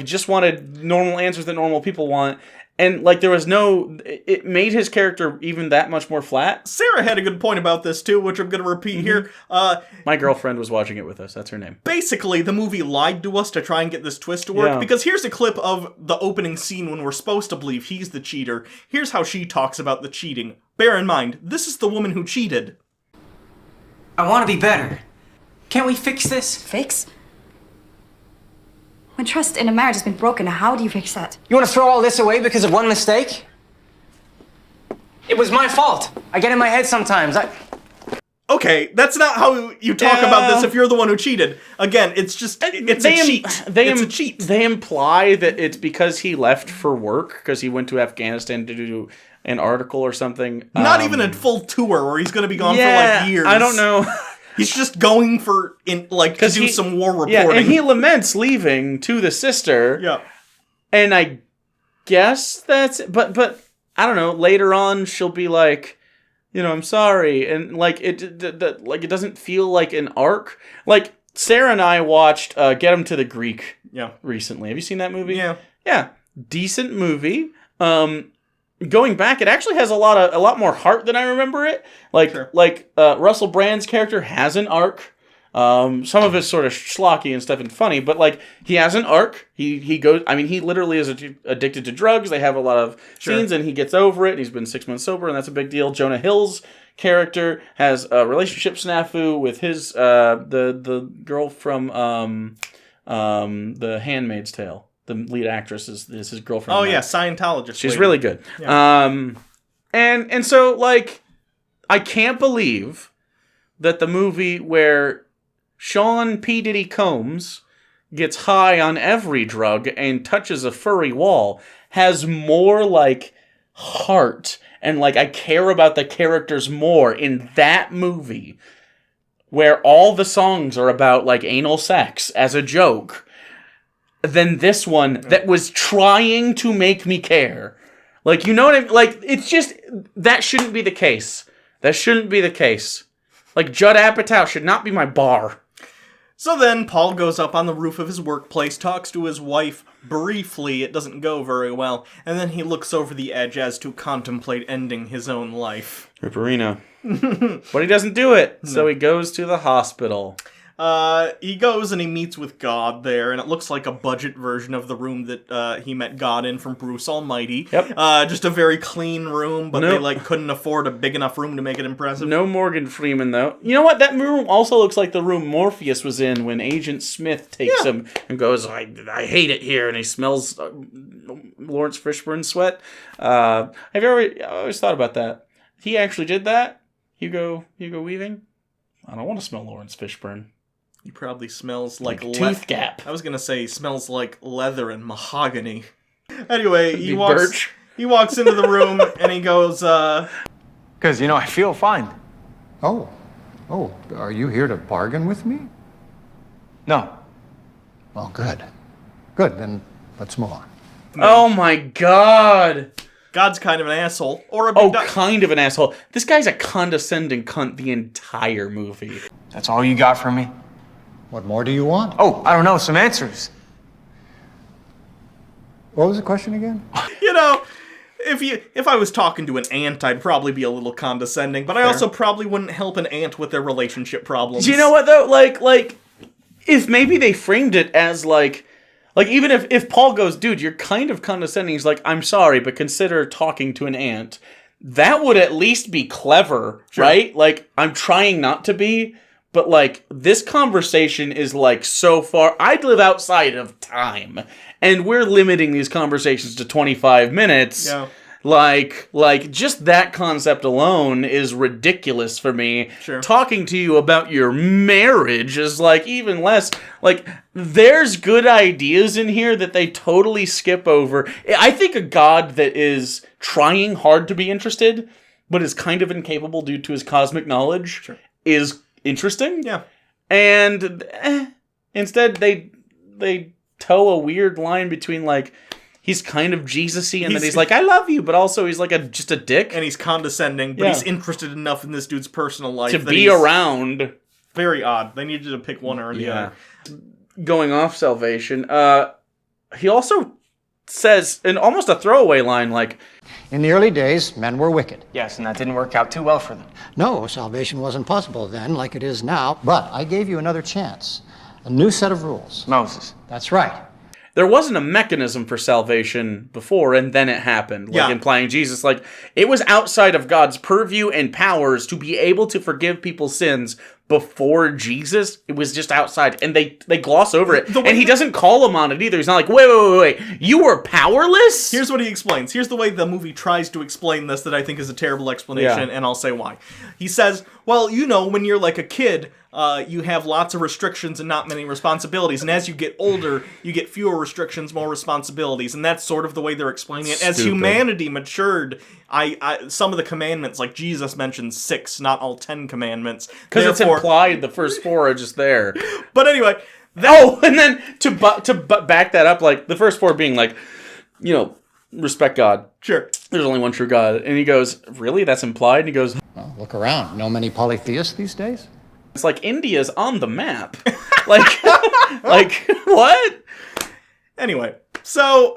Speaker 2: just wanted normal answers that normal people want. And, like, there was it made his character even that much more flat.
Speaker 1: Sarah had a good point about this, too, which I'm going to repeat here.
Speaker 2: My girlfriend was watching it with us. That's her name.
Speaker 1: Basically, the movie lied to us to try and get this twist to work, because here's a clip of the opening scene when we're supposed to believe he's the cheater. Here's how she talks about the cheating. Bear in mind, this is the woman who cheated.
Speaker 9: I want to be better. Can't we fix this?
Speaker 11: Fix? When trust in a marriage has been broken, how do you fix that?
Speaker 9: You want to throw all this away because of one mistake? It was my fault. I get in my head sometimes.
Speaker 1: Okay, that's not how you talk about this if you're the one who cheated. Again, it's just, it's a cheat. It's a cheat.
Speaker 2: They imply that it's because he left for work, because he went to Afghanistan to do an article or something.
Speaker 1: Not even a full tour where he's going to be gone for like years.
Speaker 2: I don't know.
Speaker 1: He's just going to do some war reporting.
Speaker 2: Yeah, and he laments leaving to the sister.
Speaker 1: Yeah.
Speaker 2: And I guess that's... But I don't know, later on she'll be like, I'm sorry. And, like, it doesn't feel like an arc. Like, Sarah and I watched Get Him to the Greek recently. Have you seen that movie?
Speaker 1: Yeah.
Speaker 2: Yeah. Decent movie. Going back, it actually has a lot more heart than I remember it. Like Russell Brand's character has an arc. Some of it's sort of schlocky and stuff and funny, but like he has an arc. He goes. I mean, he literally is addicted to drugs. They have a lot of scenes, and he gets over it. He's been 6 months sober, and that's a big deal. Jonah Hill's character has a relationship snafu with his the girl from The Handmaid's Tale. The lead actress is his girlfriend.
Speaker 1: Oh, yeah, Scientologist.
Speaker 2: She's really good.
Speaker 1: Yeah.
Speaker 2: And so, like, I can't believe that the movie where Sean P. Diddy Combs gets high on every drug and touches a furry wall has more, like, heart. And, like, I care about the characters more in that movie where all the songs are about, like, anal sex as a joke than this one that was trying to make me care. Like, you know what I mean? Like, it's just, that shouldn't be the case. That shouldn't be the case. Like, Judd Apatow should not be my bar.
Speaker 1: So then, Paul goes up on the roof of his workplace, talks to his wife, briefly. It doesn't go very well. And then he looks over the edge as to contemplate ending his own life.
Speaker 2: Ripperino. But he doesn't do it, so he goes to the hospital.
Speaker 1: He goes and he meets with God there, and it looks like a budget version of the room that he met God in from Bruce Almighty.
Speaker 2: Yep.
Speaker 1: Just a very clean room, but they couldn't afford a big enough room to make it impressive.
Speaker 2: No Morgan Freeman, though. You know what? That room also looks like the room Morpheus was in when Agent Smith takes him and goes, I hate it here, and he smells Lawrence Fishburne sweat. Have you ever... I always thought about that. He actually did that? Hugo Weaving? I don't want to smell Lawrence Fishburne.
Speaker 1: He probably smells like
Speaker 2: tooth gap.
Speaker 1: I was gonna say he smells like leather and mahogany. Anyway, he
Speaker 2: birch.
Speaker 1: walks into the room and he goes,
Speaker 8: Because, I feel fine.
Speaker 6: Oh, are you here to bargain with me?
Speaker 8: No.
Speaker 6: Well, good. Good, then let's move on.
Speaker 2: Oh my god!
Speaker 1: God's kind of an asshole. Or
Speaker 2: kind of an asshole. This guy's a condescending cunt the entire movie.
Speaker 8: That's all you got from me?
Speaker 6: What more do you want?
Speaker 8: Oh, I don't know, some answers.
Speaker 6: What was the question again?
Speaker 1: If I was talking to an ant, I'd probably be a little condescending, but I also probably wouldn't help an ant with their relationship problems.
Speaker 2: Do you know what, though? Like, if maybe they framed it as, like even if Paul goes, dude, you're kind of condescending, he's like, I'm sorry, but consider talking to an ant. That would at least be clever, right? Like, I'm trying not to be, but, like, this conversation is, like, so far... I'd live outside of time, and we're limiting these conversations to 25 minutes.
Speaker 1: Yeah.
Speaker 2: Like, just that concept alone is ridiculous for me.
Speaker 1: Sure.
Speaker 2: Talking to you about your marriage is, like, even less... Like, there's good ideas in here that they totally skip over. I think a God that is trying hard to be interested, but is kind of incapable due to his cosmic knowledge, is interesting.
Speaker 1: Yeah.
Speaker 2: And instead, they toe a weird line between, like... He's kind of Jesus-y, and then he's like, I love you, but also he's like just a dick.
Speaker 1: And he's condescending, but he's interested enough in this dude's personal life
Speaker 2: to be around.
Speaker 1: Very odd. They needed to pick one or the other.
Speaker 2: Going off salvation, he also says, in almost a throwaway line, like...
Speaker 6: In the early days, men were wicked.
Speaker 7: Yes, and that didn't work out too well for them.
Speaker 6: No, salvation wasn't possible then, like it is now. But I gave you another chance. A new set of rules.
Speaker 7: Moses.
Speaker 6: That's right.
Speaker 2: There wasn't a mechanism for salvation before, and then it happened, like implying Jesus. Like, it was outside of God's purview and powers to be able to forgive people's sins before Jesus. It was just outside, and they gloss over it. And he doesn't call them on it either. He's not like, wait, you were powerless?
Speaker 1: Here's what he explains. Here's the way the movie tries to explain this that I think is a terrible explanation, and I'll say why. He says, well, when you're like a kid... you have lots of restrictions and not many responsibilities. And as you get older, you get fewer restrictions, more responsibilities. And that's sort of the way they're explaining it. As humanity matured, some of the commandments, like Jesus mentions 6, not all 10 commandments.
Speaker 2: Because it's implied the first 4 are just there.
Speaker 1: But anyway...
Speaker 2: and then to back that up, like, the first 4 being like, respect God.
Speaker 1: Sure.
Speaker 2: There's only one true God. And he goes, really? That's implied? And he goes...
Speaker 6: Well, look around. Know many polytheists these days?
Speaker 2: It's like India's on the map. like what?
Speaker 1: Anyway, so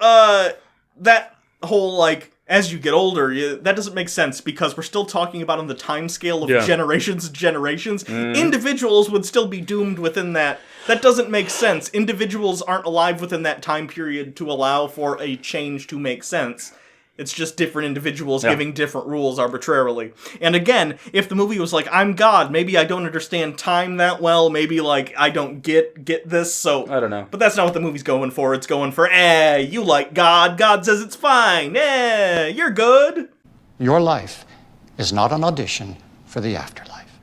Speaker 1: that whole like as you get older, that doesn't make sense because we're still talking about on the time scale of generations and generations. Individuals would still be doomed within that. That doesn't make sense. Individuals aren't alive within that time period to allow for a change to make sense. It's just different individuals giving different rules arbitrarily. And again, if the movie was like, I'm God, maybe I don't understand time that well, maybe like I don't get this, so...
Speaker 2: I don't know.
Speaker 1: But that's not what the movie's going for. It's going for, you like God, God says it's fine, you're good.
Speaker 6: Your life is not an audition for the afterlife.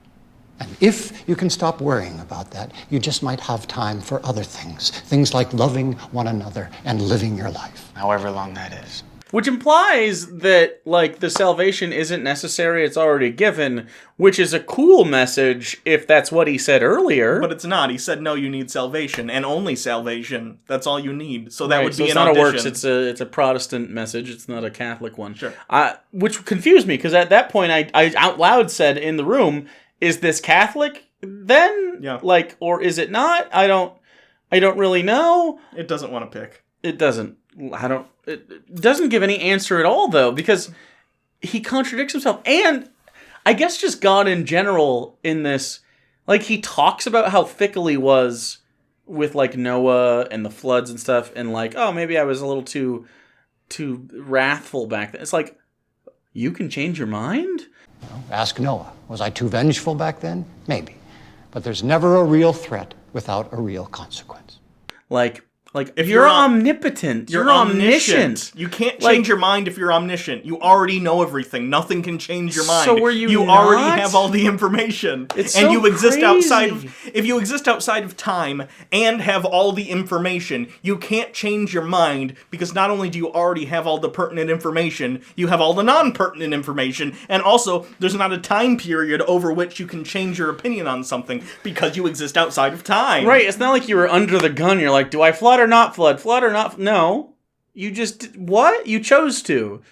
Speaker 6: And if you can stop worrying about that, you just might have time for other things. Things like loving one another and living your life.
Speaker 7: However long that is.
Speaker 2: Which implies that, like, the salvation isn't necessary, it's already given, which is a cool message if that's what he said earlier.
Speaker 1: But it's not. He said, no, you need salvation, and only salvation. That's all you need. So that would be
Speaker 2: it's
Speaker 1: an
Speaker 2: not
Speaker 1: audition.
Speaker 2: a works, it's a Protestant message, it's not a Catholic one.
Speaker 1: Sure.
Speaker 2: Which confused me, because at that point I out loud said in the room, is this Catholic then?
Speaker 1: Yeah.
Speaker 2: Like, or is it not? I don't really know.
Speaker 1: It doesn't want to pick.
Speaker 2: It doesn't give any answer at all, though, because he contradicts himself. And I guess just God in general in this, like, he talks about how fickle he was with, like, Noah and the floods and stuff, and, like, oh, maybe I was a little too wrathful back then. It's like, you can change your mind?
Speaker 6: Well, ask Noah. Was I too vengeful back then? Maybe. But there's never a real threat without a real consequence.
Speaker 2: Like if you're omnipotent, you're omniscient.
Speaker 1: You can't change your mind if you're omniscient. You already know everything. Nothing can change your mind.
Speaker 2: So were you not?
Speaker 1: Already have all the information.
Speaker 2: It's
Speaker 1: and
Speaker 2: so
Speaker 1: you exist
Speaker 2: crazy.
Speaker 1: if you exist outside of time and have all the information, you can't change your mind because not only do you already have all the pertinent information, you have all the non-pertinent information, and also there's not a time period over which you can change your opinion on something because you exist outside of time.
Speaker 2: Right, it's not like you were under the gun. You're like, do I flood or not flood? Flood or not? No. You just, what? You chose to.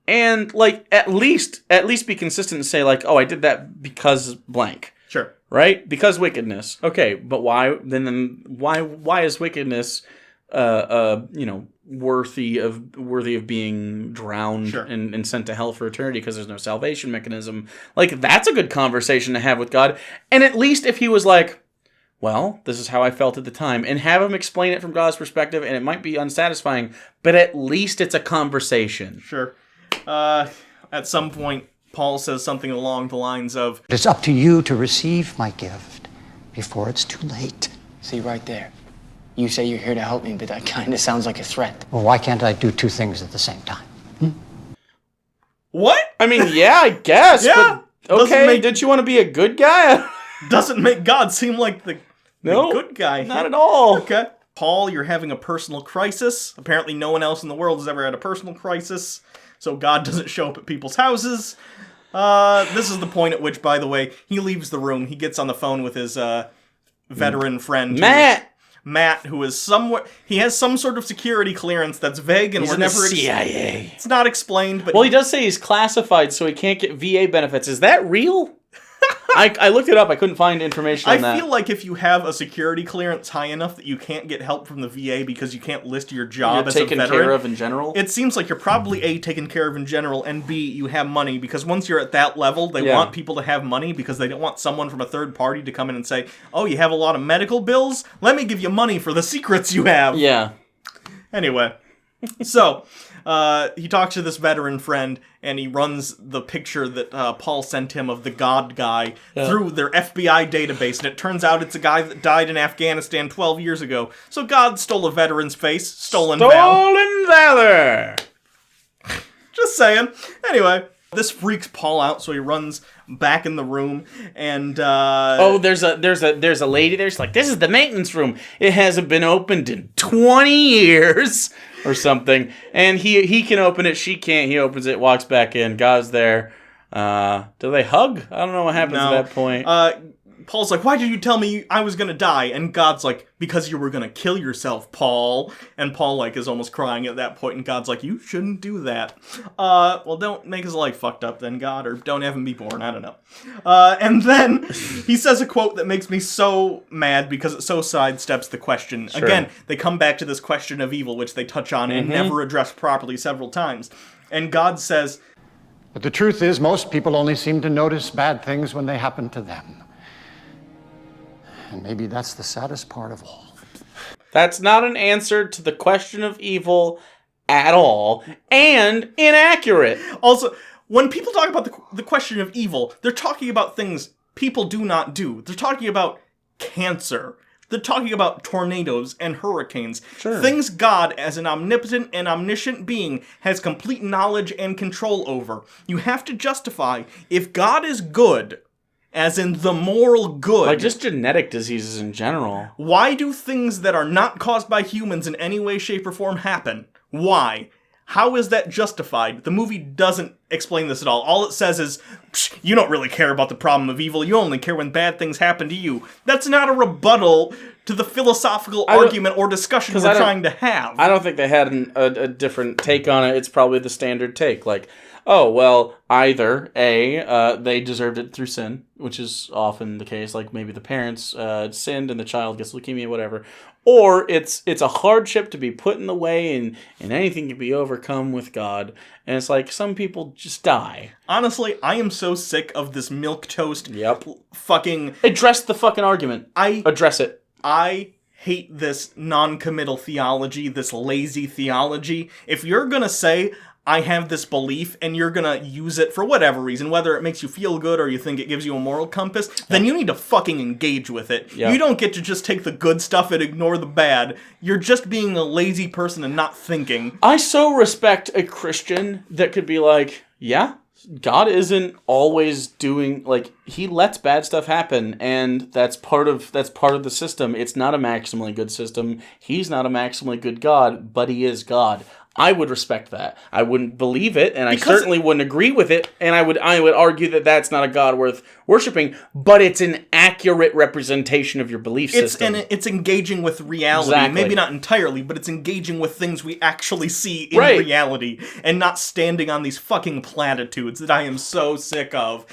Speaker 2: And, like, at least be consistent and say, like, oh, I did that because blank.
Speaker 1: Sure.
Speaker 2: Right? Because wickedness. Okay, but why? Then why is wickedness, worthy of being drowned and sent to hell for eternity because there's no salvation mechanism? Like, that's a good conversation to have with God. And at least if he was like, well, this is how I felt at the time, and have him explain it from God's perspective, and it might be unsatisfying, but at least it's a conversation.
Speaker 1: Sure. At some point, Paul says something along the lines of,
Speaker 6: It's up to you to receive my gift before it's too late.
Speaker 7: See, right there. You say you're here to help me, but that kind of sounds like a threat.
Speaker 6: Well, why can't I do two things at the same time?
Speaker 1: What?
Speaker 2: I mean, yeah, I guess,
Speaker 1: yeah.
Speaker 2: But okay, did you want to be a good guy?
Speaker 1: Doesn't make God seem like the good guy.
Speaker 2: Not at all.
Speaker 1: Okay. Paul, you're having a personal crisis. Apparently no one else in the world has ever had a personal crisis, so God doesn't show up at people's houses. This is the point at which, by the way, he leaves the room. He gets on the phone with his veteran friend. Matt, who is somewhat... He has some sort of security clearance that's vague and
Speaker 2: he's
Speaker 1: we're
Speaker 2: in the
Speaker 1: never...
Speaker 2: CIA.
Speaker 1: It's not explained, but...
Speaker 2: Well, he does say he's classified, so he can't get VA benefits. Is that real? I looked it up. I couldn't find information on that.
Speaker 1: I feel like if you have a security clearance high enough that you can't get help from the VA because you can't list your job as a veteran...
Speaker 2: taken care of in general?
Speaker 1: It seems like you're probably A, taken care of in general, and B, you have money, because once you're at that level, they want people to have money because they don't want someone from a third party to come in and say, oh, you have a lot of medical bills? Let me give you money for the secrets you have.
Speaker 2: Yeah.
Speaker 1: Anyway, so... he talks to this veteran friend, and he runs the picture that Paul sent him of the God guy through their FBI database, and it turns out it's a guy that died in Afghanistan 12 years ago. So God stole a veteran's face. Stolen
Speaker 2: valor!
Speaker 1: Just saying. Anyway, this freaks Paul out, so he runs back in the room, and
Speaker 2: there's a lady there. She's like, this is the maintenance room. It hasn't been opened in 20 years. Or something, and he can open it, she can't. He opens it, walks back in. God's there. Do they hug? I don't know what happens at that point.
Speaker 1: Paul's like, why did you tell me I was gonna die? And God's like, because you were gonna kill yourself, Paul. And Paul is almost crying at that point, and God's like, you shouldn't do that. Well, don't make his life fucked up then, God, or don't have him be born, I don't know. And then he says a quote that makes me so mad because it so sidesteps the question. Sure. Again, they come back to this question of evil, which they touch on and never address properly several times. And God says,
Speaker 6: but the truth is, most people only seem to notice bad things when they happen to them. And maybe that's the saddest part of all.
Speaker 2: That's not an answer to the question of evil at all, and inaccurate.
Speaker 1: Also, when people talk about the question of evil, they're talking about things people do not do. They're talking about cancer. They're talking about tornadoes and hurricanes.
Speaker 2: Sure.
Speaker 1: Things God, as an omnipotent and omniscient being, has complete knowledge and control over. You have to justify, if God is good... as in the moral good.
Speaker 2: Like just genetic diseases in general.
Speaker 1: Why do things that are not caused by humans in any way, shape, or form happen? Why? How is that justified? The movie doesn't explain this at all. All it says is, you don't really care about the problem of evil, you only care when bad things happen to you. That's not a rebuttal to the philosophical argument or discussion we're trying to have.
Speaker 2: I don't think they had a different take on it. It's probably the standard take. Like, oh, well, either A, they deserved it through sin, which is often the case, like maybe the parents sinned and the child gets leukemia, whatever, or it's a hardship to be put in the way and anything can be overcome with God, and it's like some people just die.
Speaker 1: Honestly, I am so sick of this milquetoast fucking...
Speaker 2: Address the fucking argument. Address it.
Speaker 1: I hate this non-committal theology, this lazy theology. If you're gonna say, I have this belief, and you're gonna use it for whatever reason, whether it makes you feel good or you think it gives you a moral compass, then you need to fucking engage with it.
Speaker 2: Yep.
Speaker 1: You don't get to just take the good stuff and ignore the bad. You're just being a lazy person and not thinking.
Speaker 2: I so respect a Christian that could be like, yeah, God isn't always doing, like, he lets bad stuff happen, and that's part of the system. It's not a maximally good system. He's not a maximally good God, but he is God. I would respect that. I wouldn't believe it, and I certainly wouldn't agree with it, and I would argue that that's not a God worth worshiping, but it's an accurate representation of your belief system.
Speaker 1: It's engaging with reality.
Speaker 2: Exactly.
Speaker 1: Maybe not entirely, but it's engaging with things we actually see in reality, and not standing on these fucking platitudes that I am so sick of.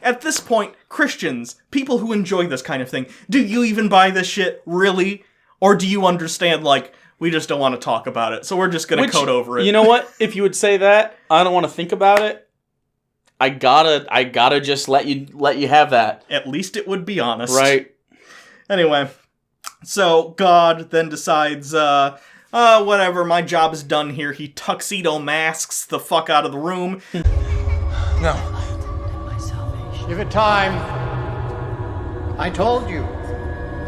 Speaker 1: At this point, Christians, people who enjoy this kind of thing, do you even buy this shit, really? Or do you understand, like, we just don't want to talk about it, so we're just going to code over it.
Speaker 2: You know what? If you would say that, I don't want to think about it. I gotta just let you have that.
Speaker 1: At least it would be honest.
Speaker 2: Right.
Speaker 1: Anyway, so God then decides, whatever, my job is done here. He tuxedo masks the fuck out of the room.
Speaker 3: No.
Speaker 6: Give it time. I told you.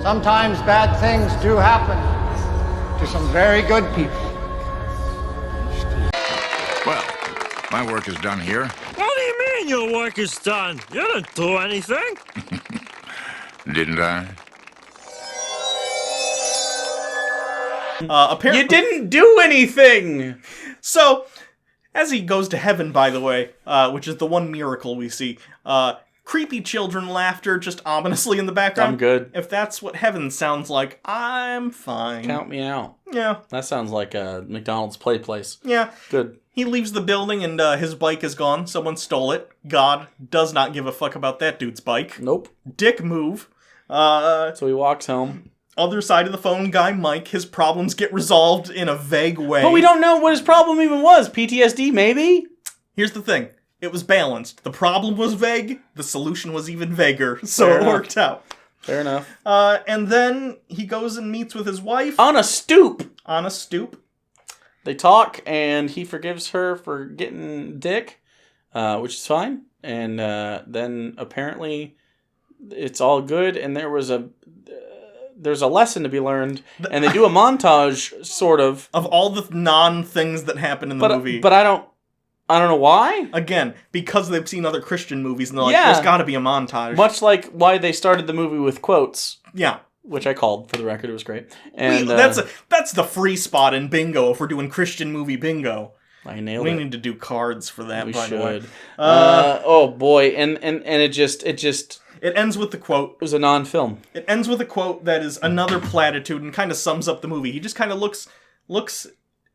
Speaker 6: Sometimes bad things do happen to some very good people.
Speaker 12: Well, my work is done here.
Speaker 13: What do you mean your work is done? You didn't do anything.
Speaker 12: Didn't I?
Speaker 1: Apparently,
Speaker 2: you didn't do anything!
Speaker 1: So, as he goes to heaven, by the way, which is the one miracle we see, creepy children laughter just ominously in the background.
Speaker 2: I'm good.
Speaker 1: If that's what heaven sounds like, I'm fine.
Speaker 2: Count me out.
Speaker 1: Yeah.
Speaker 2: That sounds like a McDonald's play place.
Speaker 1: Yeah.
Speaker 2: Good.
Speaker 1: He leaves the building and his bike is gone. Someone stole it. God does not give a fuck about that dude's bike.
Speaker 2: Nope.
Speaker 1: Dick move.
Speaker 2: So he walks home.
Speaker 1: Other side of the phone guy, Mike, his problems get resolved in a vague way.
Speaker 2: But we don't know what his problem even was. PTSD, maybe?
Speaker 1: Here's the thing. It was balanced. The problem was vague. The solution was even vaguer. So
Speaker 2: Fair
Speaker 1: it
Speaker 2: enough.
Speaker 1: worked out.
Speaker 2: Fair enough.
Speaker 1: And then he goes and meets with his wife.
Speaker 2: On a stoop.
Speaker 1: On a stoop.
Speaker 2: They talk, and he forgives her for getting dick, which is fine. And then apparently it's all good, and there's a lesson to be learned, and they do a montage, sort of
Speaker 1: all the non-things that happen in the movie.
Speaker 2: But I don't know why.
Speaker 1: Again, because they've seen other Christian movies, and they're like, there's got to be a montage.
Speaker 2: Much like why they started the movie with quotes.
Speaker 1: Yeah.
Speaker 2: Which I called, for the record. It was great. And
Speaker 1: that's the free spot in bingo if we're doing Christian movie bingo.
Speaker 2: I nailed it.
Speaker 1: We need to do cards for that, by the way.
Speaker 2: Oh boy, and it
Speaker 1: ends with the quote.
Speaker 2: It was a non-film.
Speaker 1: It ends with a quote that is another platitude and kind of sums up the movie. He just kind of looks,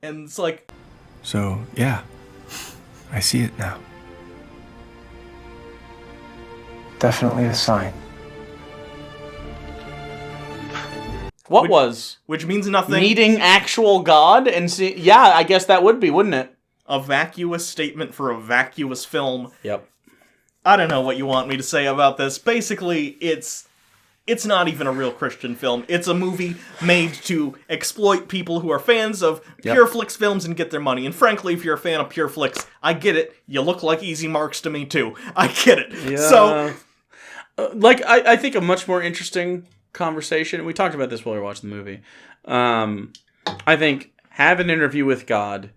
Speaker 1: and it's like...
Speaker 8: So, yeah. I see it now. Definitely a sign.
Speaker 1: Which means nothing.
Speaker 2: Meeting actual God and see... Yeah, I guess that would be, wouldn't it?
Speaker 1: A vacuous statement for a vacuous film.
Speaker 2: Yep.
Speaker 1: I don't know what you want me to say about this. Basically, it's not even a real Christian film. It's a movie made to exploit people who are fans of Pure Flix films and get their money. And frankly, if you're a fan of Pure Flix, I get it. You look like easy marks to me, too. I get it.
Speaker 2: Yeah.
Speaker 1: So...
Speaker 2: I think a much more interesting conversation, we talked about this while we were watching the movie, I think have an interview with God,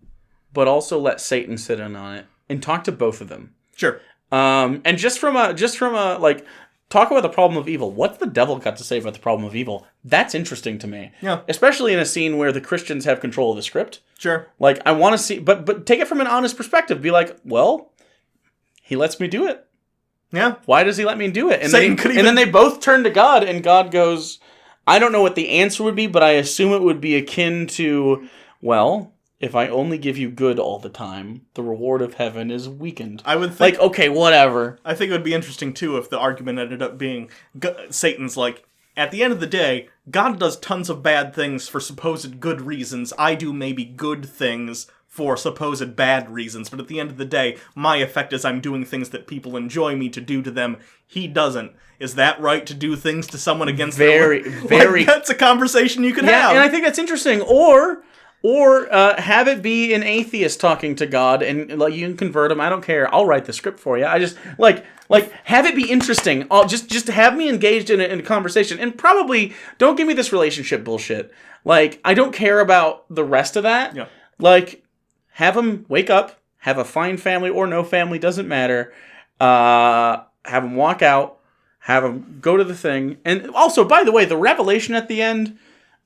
Speaker 2: but also let Satan sit in on it and talk to both of them.
Speaker 1: Sure.
Speaker 2: And just from a like, talk about the problem of evil. What's the devil got to say about the problem of evil? That's interesting to me.
Speaker 1: Yeah.
Speaker 2: Especially in a scene where the Christians have control of the script.
Speaker 1: Sure.
Speaker 2: Like, I want to see, but take it from an honest perspective. Be like, well, he lets me do it.
Speaker 1: Yeah.
Speaker 2: Why does he let me do it? And,
Speaker 1: Satan
Speaker 2: then they both turn to God, and God goes, I don't know what the answer would be, but I assume it would be akin to, well, if I only give you good all the time, the reward of heaven is weakened.
Speaker 1: I would think...
Speaker 2: Like, okay, whatever.
Speaker 1: I think it would be interesting, too, if the argument ended up being... Satan's like, at the end of the day, God does tons of bad things for supposed good reasons. I do maybe good things for supposed bad reasons. But at the end of the day, my effect is I'm doing things that people enjoy me to do to them. He doesn't. Is that right to do things to someone against
Speaker 2: very,
Speaker 1: their...
Speaker 2: very...
Speaker 1: Like, that's a conversation you can
Speaker 2: yeah,
Speaker 1: have.
Speaker 2: and I think that's interesting. Or have it be an atheist talking to God, and like you can convert him. I don't care. I'll write the script for you. I just like have it be interesting. Just have me engaged in a conversation, and probably don't give me this relationship bullshit. Like, I don't care about the rest of that.
Speaker 1: Yeah.
Speaker 2: Like, have him wake up, have a fine family or no family, doesn't matter. Have him walk out, have him go to the thing, and also, by the way, the revelation at the end.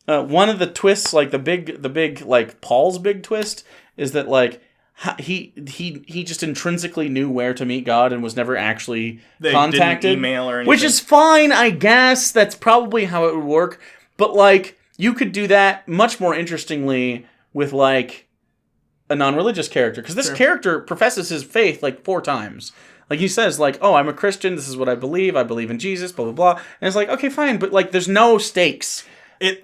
Speaker 2: One of the twists, like the big, like Paul's big twist, is that like he just intrinsically knew where to meet God and was never actually contacted,
Speaker 1: didn't email or anything.
Speaker 2: Which is fine, I guess. That's probably how it would work. But like you could do that much more interestingly with like a non-religious character, because this character professes his faith like 4 times. Like he says, like, "Oh, I'm a Christian. This is what I believe. I believe in Jesus." Blah blah blah. And it's like, okay, fine, but like, there's no stakes.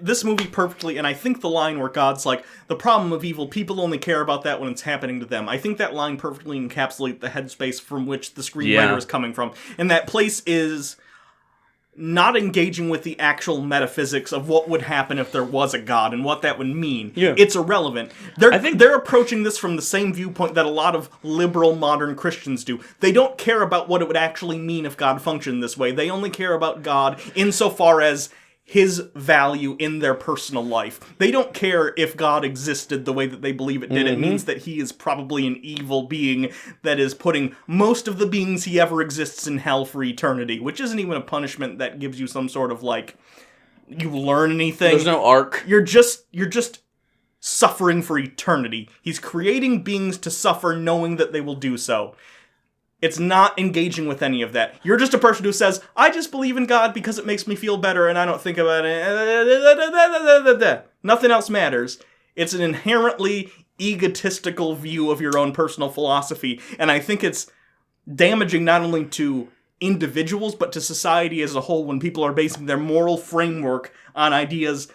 Speaker 1: This movie perfectly, and I think the line where God's like, the problem of evil, people only care about that when it's happening to them. I think that line perfectly encapsulates the headspace from which the screenwriter is coming from. And that place is not engaging with the actual metaphysics of what would happen if there was a God and what that would mean.
Speaker 2: Yeah.
Speaker 1: It's irrelevant. They're approaching this from the same viewpoint that a lot of liberal modern Christians do. They don't care about what it would actually mean if God functioned this way. They only care about God insofar as his value in their personal life. They don't care if God existed the way that they believe it did. It means that he is probably an evil being that is putting most of the beings he ever exists in hell for eternity, which isn't even a punishment that gives you some sort of, like, you learn anything.
Speaker 2: There's no arc.
Speaker 1: You're just suffering for eternity. He's creating beings to suffer knowing that they will do so. It's not engaging with any of that. You're just a person who says, I just believe in God because it makes me feel better and I don't think about it. Nothing else matters. It's an inherently egotistical view of your own personal philosophy. And I think it's damaging not only to individuals, but to society as a whole when people are basing their moral framework on ideas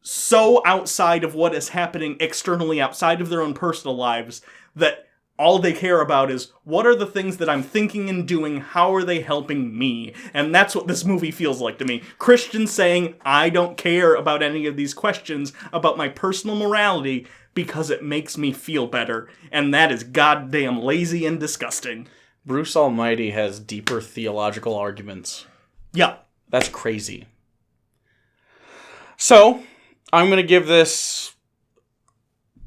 Speaker 1: so outside of what is happening externally outside of their own personal lives that all they care about is, what are the things that I'm thinking and doing? How are they helping me? And that's what this movie feels like to me. Christians saying, I don't care about any of these questions about my personal morality because it makes me feel better. And that is goddamn lazy and disgusting.
Speaker 2: Bruce Almighty has deeper theological arguments.
Speaker 1: Yeah.
Speaker 2: That's crazy. So, I'm going to give this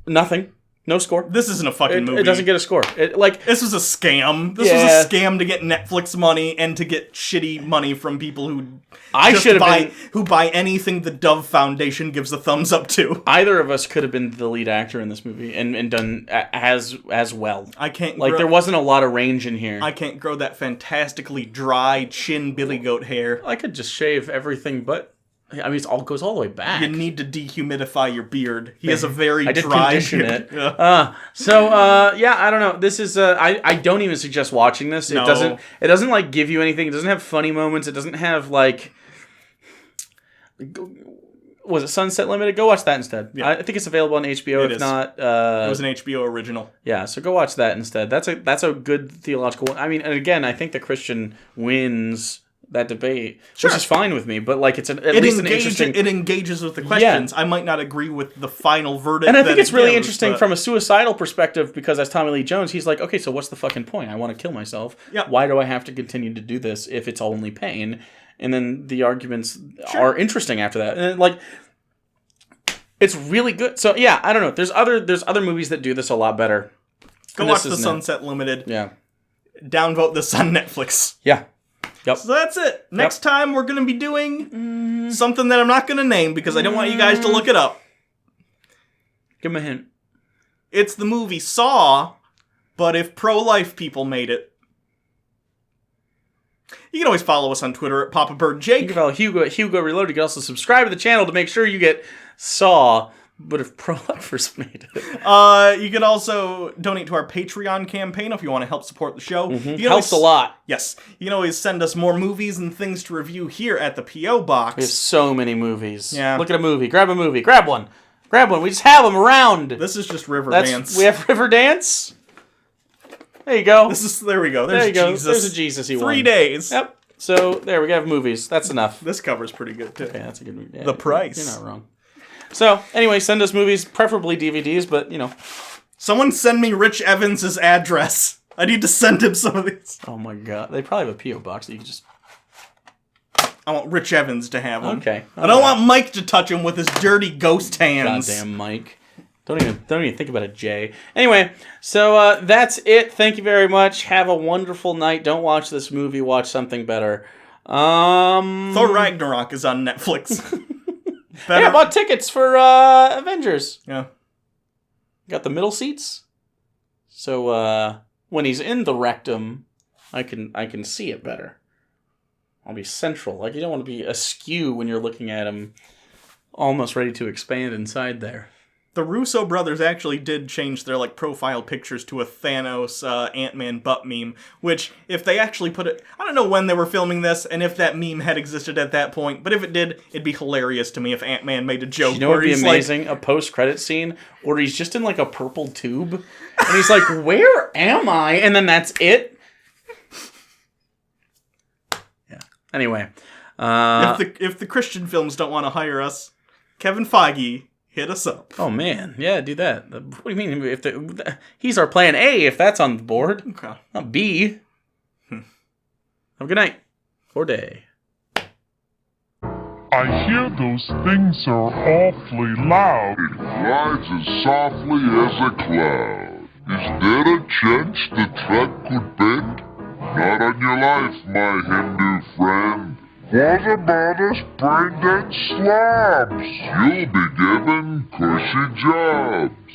Speaker 2: nothing. No score.
Speaker 1: This isn't a fucking movie.
Speaker 2: It doesn't get a score.
Speaker 1: This was a scam. This was a scam to get Netflix money and to get shitty money from people who buy anything the Dove Foundation gives a thumbs up to.
Speaker 2: Either of us could have been the lead actor in this movie and done as well.
Speaker 1: I can't.
Speaker 2: There wasn't a lot of range in here.
Speaker 1: I can't grow that fantastically dry chin billy goat hair.
Speaker 2: I could just shave everything but. I mean, it goes all the way back.
Speaker 1: You need to dehumidify your beard. He has a very
Speaker 2: I did
Speaker 1: dry
Speaker 2: condition
Speaker 1: beard.
Speaker 2: it. Yeah, I don't know. This is I don't even suggest watching this.
Speaker 1: No.
Speaker 2: It doesn't like give you anything. It doesn't have funny moments. It doesn't have like. Was it Sunset Limited? Go watch that instead. Yeah. I think it's available on HBO. If not,
Speaker 1: it was an HBO original.
Speaker 2: Yeah, so go watch that instead. That's a good theological one. I mean, and again, I think the Christian wins that debate, which is fine with me, but like it's at least an interesting.
Speaker 1: It engages with the questions. Yeah. I might not agree with the final verdict,
Speaker 2: and I think it's really interesting from a suicidal perspective because as Tommy Lee Jones, he's like, okay, so what's the fucking point? I want to kill myself.
Speaker 1: Yeah.
Speaker 2: Why do I have to continue to do this if it's only pain? And then the arguments are interesting after that, and like it's really good. So yeah, I don't know. There's other movies that do this a lot better.
Speaker 1: Go watch the Sunset Limited.
Speaker 2: Yeah.
Speaker 1: Downvote this on Netflix.
Speaker 2: Yeah. Yep.
Speaker 1: So that's it. Next time we're going to be doing something that I'm not going to name because I don't want you guys to look it up.
Speaker 2: Give me a hint.
Speaker 1: It's the movie Saw, but if pro-life people made it. You can always follow us on Twitter at PapaBirdJake.
Speaker 2: You can follow Hugo at Hugo Reloaded. You can also subscribe to the channel to make sure you get Saw But if pro-lifers made it.
Speaker 1: You can also donate to our Patreon campaign if you want to help support the show. You can
Speaker 2: Helps a lot.
Speaker 1: Yes. You can always send us more movies and things to review here at the P.O. Box.
Speaker 2: We have so many movies.
Speaker 1: Yeah.
Speaker 2: Look at a movie. Grab a movie. Grab one. Grab one. We just have them around.
Speaker 1: This is just Riverdance.
Speaker 2: We have Riverdance. There you go.
Speaker 1: There we go. There's Jesus.
Speaker 2: There's a Jesus.
Speaker 1: 3 days.
Speaker 2: Yep. So there we have movies. That's enough.
Speaker 1: This cover's pretty good too.
Speaker 2: Okay, that's a good movie. Yeah,
Speaker 1: The Price.
Speaker 2: You're not wrong. So anyway, send us movies, preferably DVDs, but you know.
Speaker 1: Someone send me Rich Evans' address. I need to send him some of these.
Speaker 2: Oh my god, they probably have a P.O. box that you can just.
Speaker 1: I want Rich Evans to have them.
Speaker 2: Okay.
Speaker 1: I don't want Mike to touch him with his dirty ghost hands.
Speaker 2: Goddamn Mike. Don't even think about a J. Anyway, so that's it. Thank you very much. Have a wonderful night. Don't watch this movie. Watch something better.
Speaker 1: Thor Ragnarok is on Netflix.
Speaker 2: Yeah, I bought tickets for Avengers.
Speaker 1: Yeah.
Speaker 2: Got the middle seats. So when he's in the rectum, I can see it better. I'll be central. Like, you don't want to be askew when you're looking at him almost ready to expand inside there.
Speaker 1: The Russo brothers actually did change their profile pictures to a Thanos Ant-Man butt meme, which if they actually put it, I don't know when they were filming this and if that meme had existed at that point, but if it did, it'd be hilarious to me if Ant-Man made a joke.
Speaker 2: You know what would be amazing? A post-credit scene where he's just in a purple tube and he's like, "Where am I?" And then that's it. Yeah. Anyway,
Speaker 1: if the Christian films don't want to hire us, Kevin Feige, hit us up.
Speaker 2: Oh man, yeah, do that. What do you mean? He's our plan A if that's on the board.
Speaker 1: Okay.
Speaker 2: Not B. Have a good night or day.
Speaker 14: I hear those things are awfully loud.
Speaker 3: It glides as softly as a cloud. Is there a chance the track could bend? Not on your life, my Hindu friend. What about us brain-dead slobs? You'll be given cushy jobs.